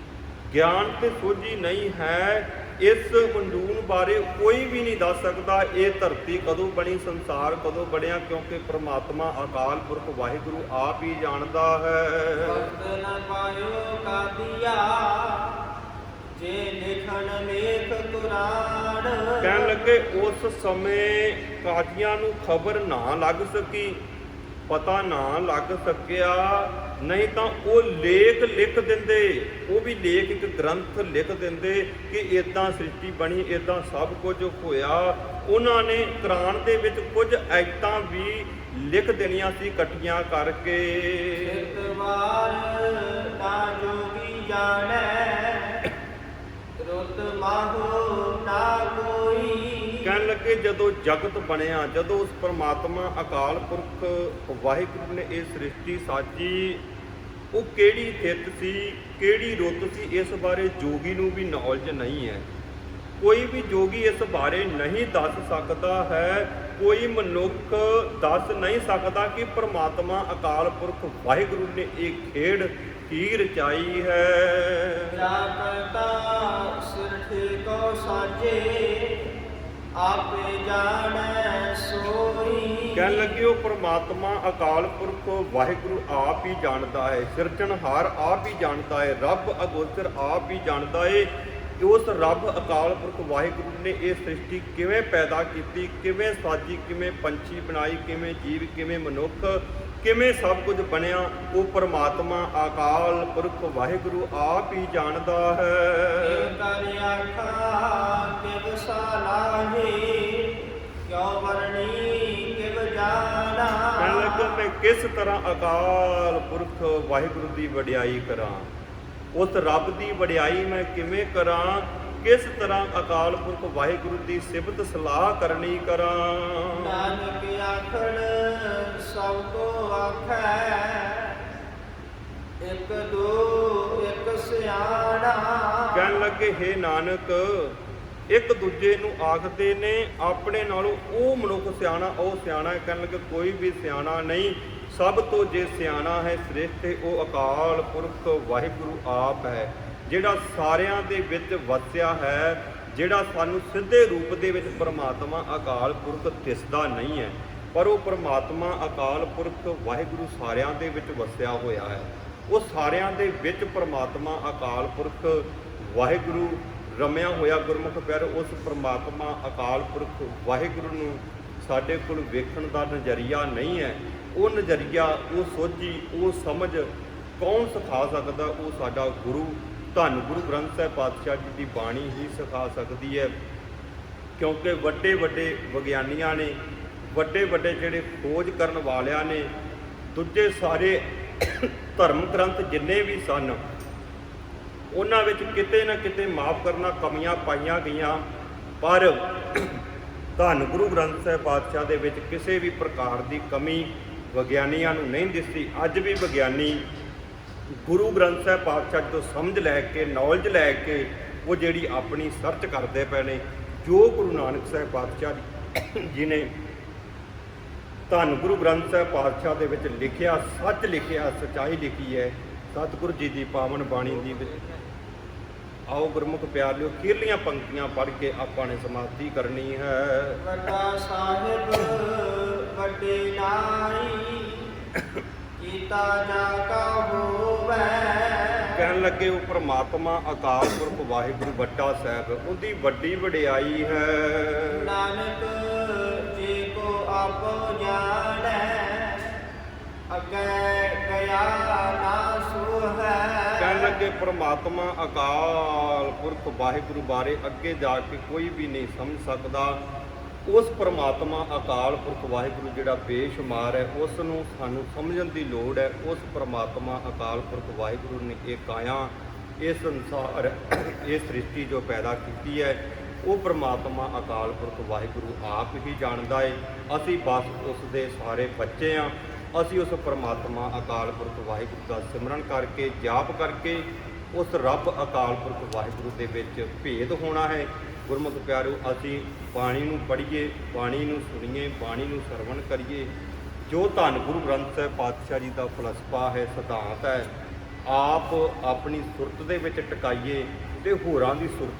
ਗਿਆਨ ਤੇ ਸੋਝੀ ਨਹੀਂ ਹੈ। ਇਸ ਮਨਡੂਨ ਬਾਰੇ ਕੋਈ ਵੀ ਨਹੀਂ ਦੱਸ ਸਕਦਾ ਇਹ ਧਰਤੀ ਕਦੋਂ ਬਣੀ, ਸੰਸਾਰ ਕਦੋਂ ਬਣਿਆ, ਕਿਉਂਕਿ ਪ੍ਰਮਾਤਮਾ ਅਕਾਲ ਪੁਰਖ ਵਾਹਿਗੁਰੂ ਆਪ ਹੀ ਜਾਣਦਾ ਹੈ। ਵਕਤ ਨ ਪਾਇਓ ਕਾਦੀਆ ਜੇ ਲਿਖਣ ਲੇਖ ਕੁਰਾਨ। ਕਹਿਣ ਲੱਗੇ ਉਸ ਸਮੇਂ ਕਾਜ਼ੀਆਂ ਨੂੰ ਖਬਰ ਨਾ ਲੱਗ ਸਕੀ, ਪਤਾ ਨਾ ਲੱਗ ਸਕਿਆ, ਨਹੀਂ ਤਾਂ ਉਹ ਲੇਖ ਲਿਖ ਦਿੰਦੇ, ਉਹ ਵੀ ਲੇਖ ਇੱਕ ਗ੍ਰੰਥ ਲਿਖ ਦਿੰਦੇ ਕਿ ਇਦਾਂ ਸ੍ਰਿਸ਼ਟੀ ਬਣੀ, ਇਦਾਂ ਸਭ ਕੁਝ ਹੋਇਆ। ਉਹਨਾਂ ਨੇ ਕੁਰਾਨ ਦੇ ਵਿੱਚ ਕੁਝ ਐਤਾਂ ਵੀ ਲਿਖ ਦੇਣੀਆਂ ਸੀ ਇਕੱਠੀਆਂ ਕਰਕੇ। ਸਿਤਵਾਰ ਨਾ ਜੋਗੀ ਜਾਣੈ ਰੁੱਤ ਮਾਹੋ ਨਾ ਕੋਈ। ਕਹਿਣ ਲੱਗੇ ਜਦੋਂ ਜਗਤ ਬਣਿਆ, ਜਦੋਂ ਉਸ ਪਰਮਾਤਮਾ ਅਕਾਲ ਪੁਰਖ ਵਾਹਿਗੁਰੂ ਨੇ ਇਹ ਸ੍ਰਿਸ਼ਟੀ ਸਾਜੀ, ਉਹ ਕਿਹੜੀ ਥਿਤ ਸੀ, ਕਿਹੜੀ ਰੁੱਤ ਸੀ, ਇਸ ਬਾਰੇ ਜੋਗੀ ਨੂੰ ਵੀ ਨੌਲੇਜ ਨਹੀਂ ਹੈ। ਕੋਈ ਵੀ ਜੋਗੀ ਇਸ ਬਾਰੇ ਨਹੀਂ ਦੱਸ ਸਕਦਾ ਹੈ, ਕੋਈ ਮਨੁੱਖ ਦੱਸ ਨਹੀਂ ਸਕਦਾ ਕਿ ਪਰਮਾਤਮਾ ਅਕਾਲ ਪੁਰਖ ਵਾਹਿਗੁਰੂ ਨੇ ਇਹ ਖੇਡ ਕੀ ਰਚਾਈ ਹੈ। ਜਾ ਕਰਤਾ ਸਿਰਠ ਕੋ ਸਾਜੇ ਆਪੇ ਜਾਣੈ ਸੋਈ। ਕਹਿਣ ਲੱਗੇ ਉਹ ਪਰਮਾਤਮਾ ਅਕਾਲ ਪੁਰਖ ਵਾਹਿਗੁਰੂ ਆਪ ਹੀ ਜਾਣਦਾ ਹੈ, ਸਿਰਜਣਹਾਰ ਆਪ ਹੀ ਜਾਣਦਾ ਹੈ, ਰੱਬ ਅਗੋਚਰ ਆਪ ਹੀ ਜਾਣਦਾ ਹੈ। ਉਸ ਰੱਬ ਅਕਾਲ ਪੁਰਖ ਵਾਹਿਗੁਰੂ ਨੇ ਇਹ ਸ੍ਰਿਸ਼ਟੀ ਕਿਵੇਂ ਪੈਦਾ ਕੀਤੀ, ਕਿਵੇਂ ਸਾਜੀ, ਕਿਵੇਂ ਪੰਛੀ ਬਣਾਈ, ਕਿਵੇਂ ਜੀਵ, ਕਿਵੇਂ ਮਨੁੱਖ, ਕਿਵੇਂ ਸਭ ਕੁਝ ਬਣਿਆ, ਉਹ ਪਰਮਾਤਮਾ ਅਕਾਲ ਪੁਰਖ ਵਾਹਿਗੁਰੂ ਆਪ ਹੀ ਜਾਣਦਾ ਹੈ। ਕਰ ਆਖਾ ਦਿਵਸਾ ਲਾਹੇ ਕਿਉ ਵਰਣ ਕਿਸ ਤਰ੍ਹਾਂ ਅਕਾਲ ਪੁਰਖ ਵਾਹਿਗੁਰੂ ਦੀ ਵਡਿਆਈ ਕਰਾਂ। ਉਸ ਰੱਬ ਦੀ ਵਡਿਆਈ ਮੈਂ ਕਿਵੇਂ ਕਰਾਂ, ਕਿਸ ਤਰ੍ਹਾਂ ਅਕਾਲ ਪੁਰਖ ਵਾਹਿਗੁਰੂ ਦੀ ਸਿਫਤ ਸਲਾਹ ਕਰਨੀ ਕਰਾਂ। ਨਾਨਕ ਆਖਣ ਸਭ ਕੋ ਆਖੈ, ਇੱਕ ਦੋ ਇੱਕ ਸਿਆਣਾ। ਕਹਿਣ ਲੱਗੇ ਹੇ ਨਾਨਕ, ਇੱਕ ਦੂਜੇ ਨੂੰ ਆਖਦੇ ਨੇ, ਆਪਣੇ ਨਾਲੋਂ ਉਹ ਮਨੁੱਖ ਸਿਆਣਾ, ਉਹ ਸਿਆਣਾ ਹੈ। ਕਹਿਣ ਲੱਗੇ ਕੋਈ ਵੀ ਸਿਆਣਾ ਨਹੀਂ, ਸਭ ਤੋਂ ਜੇ ਸਿਆਣਾ ਹੈ ਸ੍ਰੇਸ਼ਟ ਉਹ ਅਕਾਲ ਪੁਰਖ ਵਾਹਿਗੁਰੂ ਆਪ ਹੈ, ਜਿਹੜਾ ਸਾਰਿਆਂ ਦੇ ਵਿੱਚ ਵਸਿਆ ਹੈ, ਜਿਹੜਾ ਸਾਨੂੰ ਸਿੱਧੇ ਰੂਪ ਦੇ ਵਿੱਚ ਪਰਮਾਤਮਾ ਅਕਾਲ ਪੁਰਖ ਦਿਸਦਾ ਨਹੀਂ ਹੈ, ਪਰ ਉਹ ਪਰਮਾਤਮਾ ਅਕਾਲ ਪੁਰਖ ਵਾਹਿਗੁਰੂ ਸਾਰਿਆਂ ਦੇ ਵਿੱਚ ਵਸਿਆ ਹੋਇਆ ਹੈ। ਉਹ ਸਾਰਿਆਂ ਦੇ ਵਿੱਚ ਪਰਮਾਤਮਾ ਅਕਾਲ ਪੁਰਖ ਵਾਹਿਗੁਰੂ ਰਮਿਆ ਹੋਇਆ ਗੁਰਮੁਖ ਪਿਆਰੇ। ਉਸ ਪਰਮਾਤਮਾ ਅਕਾਲ ਪੁਰਖ ਵਾਹਿਗੁਰੂ ਨੂੰ ਸਾਡੇ ਕੋਲ ਵੇਖਣ ਦਾ ਨਜ਼ਰੀਆ ਨਹੀਂ ਹੈ। ਉਹ ਨਜ਼ਰੀਆ, ਉਹ ਸੋਝੀ, ਉਹ ਸਮਝ ਕੌਣ ਸਿਖਾ ਸਕਦਾ? ਉਹ ਸਾਡਾ ਗੁਰੂ ਧੰਨ ਗੁਰੂ ਗ੍ਰੰਥ ਸਾਹਿਬ ਪਾਤਸ਼ਾਹ ਜੀ ਦੀ ਬਾਣੀ ਹੀ ਸਿਖਾ ਸਕਦੀ ਹੈ। ਕਿਉਂਕਿ ਵੱਡੇ ਵੱਡੇ ਵਿਗਿਆਨੀਆਂ ਨੇ, ਵੱਡੇ ਵੱਡੇ ਜਿਹੜੇ ਖੋਜ ਕਰਨ ਵਾਲਿਆਂ ਨੇ, ਦੂਜੇ ਸਾਰੇ ਧਰਮ ਗ੍ਰੰਥ ਜਿੰਨੇ ਵੀ ਸਨ, ਉਹਨਾਂ ਵਿੱਚ ਕਿਤੇ ਨਾ ਕਿਤੇ ਮਾਫ ਕਰਨਾ ਕਮੀਆਂ ਪਾਈਆਂ ਗਈਆਂ, ਪਰ ਧੰਨ ਗੁਰੂ ਗ੍ਰੰਥ ਸਾਹਿਬ ਪਾਤਸ਼ਾਹ ਦੇ ਵਿੱਚ ਕਿਸੇ ਵੀ ਪ੍ਰਕਾਰ ਦੀ ਕਮੀ ਵਿਗਿਆਨੀਆਂ ਨੂੰ ਨਹੀਂ ਦਿਸਦੀ। ਅੱਜ ਵੀ ਵਿਗਿਆਨੀ ਗੁਰੂ ਗ੍ਰੰਥ ਸਾਹਿਬ ਪਾਤਸ਼ਾਹ ਤੋਂ ਸਮਝ ਲੈ ਕੇ, ਨੌਲੇਜ ਲੈ ਕੇ, ਉਹ ਜਿਹੜੀ ਆਪਣੀ ਸਰਚ ਕਰਦੇ ਪਏ ਨੇ, ਜੋ ਗੁਰੂ ਨਾਨਕ ਸਾਹਿਬ ਪਾਤਸ਼ਾਹ ਜੀ ਨੇ ਧੰਨ ਗੁਰੂ ਗ੍ਰੰਥ ਸਾਹਿਬ ਪਾਤਸ਼ਾਹ ਦੇ ਵਿੱਚ ਲਿਖਿਆ, ਸੱਚ ਲਿਖਿਆ, ਸਚਾਈ ਲਿਖੀ ਹੈ ਸਤਿਗੁਰੂ ਜੀ ਦੀ ਪਾਵਨ ਬਾਣੀ ਦੀ ਵਿੱਚ। ਆਓ ਗੁਰਮੁਖ ਪਿਆਰਿਓ, ਅਖੀਰਲੀਆਂ ਪੰਕਤੀਆਂ ਪੜ੍ਹ ਕੇ ਆਪਾਂ ਨੇ ਸਮਾਧੀ ਕਰਨੀ ਹੈ। ਵੱਡਾ ਸਾਹਿਬ ਵੱਡੇ ਨਾਈ, ਕੀਤਾ ਜਾ ਕਾ ਹੋਵੈ। ਕਹਿਣ ਲੱਗੇ ਉਹ ਪਰਮਾਤਮਾ ਅਕਾਲ ਪੁਰਖ ਵਾਹਿਗੁਰੂ ਵੱਡਾ ਸਾਹਿਬ, ਉਹਦੀ ਵੱਡੀ ਵਡਿਆਈ ਹੈ। ਨਾਨਕ ਜੀ ਕੋ ਆਪੋ ਜਾਣੈ, ਅਗੈ ਗਿਆ ਨਾ ਸੁਹੈ। ਕਹਿਣ ਲੱਗੇ ਪਰਮਾਤਮਾ ਅਕਾਲ ਪੁਰਖ ਵਾਹਿਗੁਰੂ ਬਾਰੇ ਅੱਗੇ ਜਾ ਕੇ ਕੋਈ ਵੀ ਨਹੀਂ ਸਮਝ ਸਕਦਾ। ਉਸ ਪਰਮਾਤਮਾ ਅਕਾਲ ਪੁਰਖ ਵਾਹਿਗੁਰੂ ਜਿਹੜਾ ਬੇਸ਼ੁਮਾਰ ਹੈ, ਉਸ ਨੂੰ ਸਾਨੂੰ ਸਮਝਣ ਦੀ ਲੋੜ ਹੈ। ਉਸ ਪਰਮਾਤਮਾ ਅਕਾਲ ਪੁਰਖ ਵਾਹਿਗੁਰੂ ਨੇ ਇਹ ਕਾਇਆ, ਇਹ ਸੰਸਾਰ, ਇਹ ਸ੍ਰਿਸ਼ਟੀ ਜੋ ਪੈਦਾ ਕੀਤੀ ਹੈ, ਉਹ ਪਰਮਾਤਮਾ ਅਕਾਲ ਪੁਰਖ ਵਾਹਿਗੁਰੂ ਆਪ ਹੀ ਜਾਣਦਾ ਹੈ। ਅਸੀਂ ਬਸ ਉਸ ਦੇ ਸਾਰੇ ਬੱਚੇ ਹਾਂ। ਅਸੀਂ ਉਸ ਪਰਮਾਤਮਾ ਅਕਾਲ ਪੁਰਖ ਵਾਹਿਗੁਰੂ ਦਾ ਸਿਮਰਨ ਕਰਕੇ, ਜਾਪ ਕਰਕੇ, ਉਸ ਰੱਬ ਅਕਾਲ ਪੁਰਖ ਵਾਹਿਗੁਰੂ ਦੇ ਵਿੱਚ ਭੇਦ ਹੋਣਾ ਹੈ। ਗੁਰਮੁਖ ਪਿਆਰਿਓ, ਅਸੀਂ ਬਾਣੀ ਨੂੰ ਪੜ੍ਹੀਏ, ਬਾਣੀ ਨੂੰ ਸੁਣੀਏ, ਬਾਣੀ ਨੂੰ ਸਰਵਣ ਕਰੀਏ। ਜੋ ਧੰਨ ਗੁਰੂ ਗ੍ਰੰਥ ਸਾਹਿਬ ਪਾਤਸ਼ਾਹ ਜੀ ਦਾ ਫਲਸਫਾ ਹੈ, ਸਿਧਾਂਤ ਹੈ, ਆਪ ਆਪਣੀ ਸੁਰਤ ਦੇ ਵਿੱਚ ਟਿਕਾਈਏ ਤੇ ਹੋਰਾਂ ਦੀ ਸੁਰਤ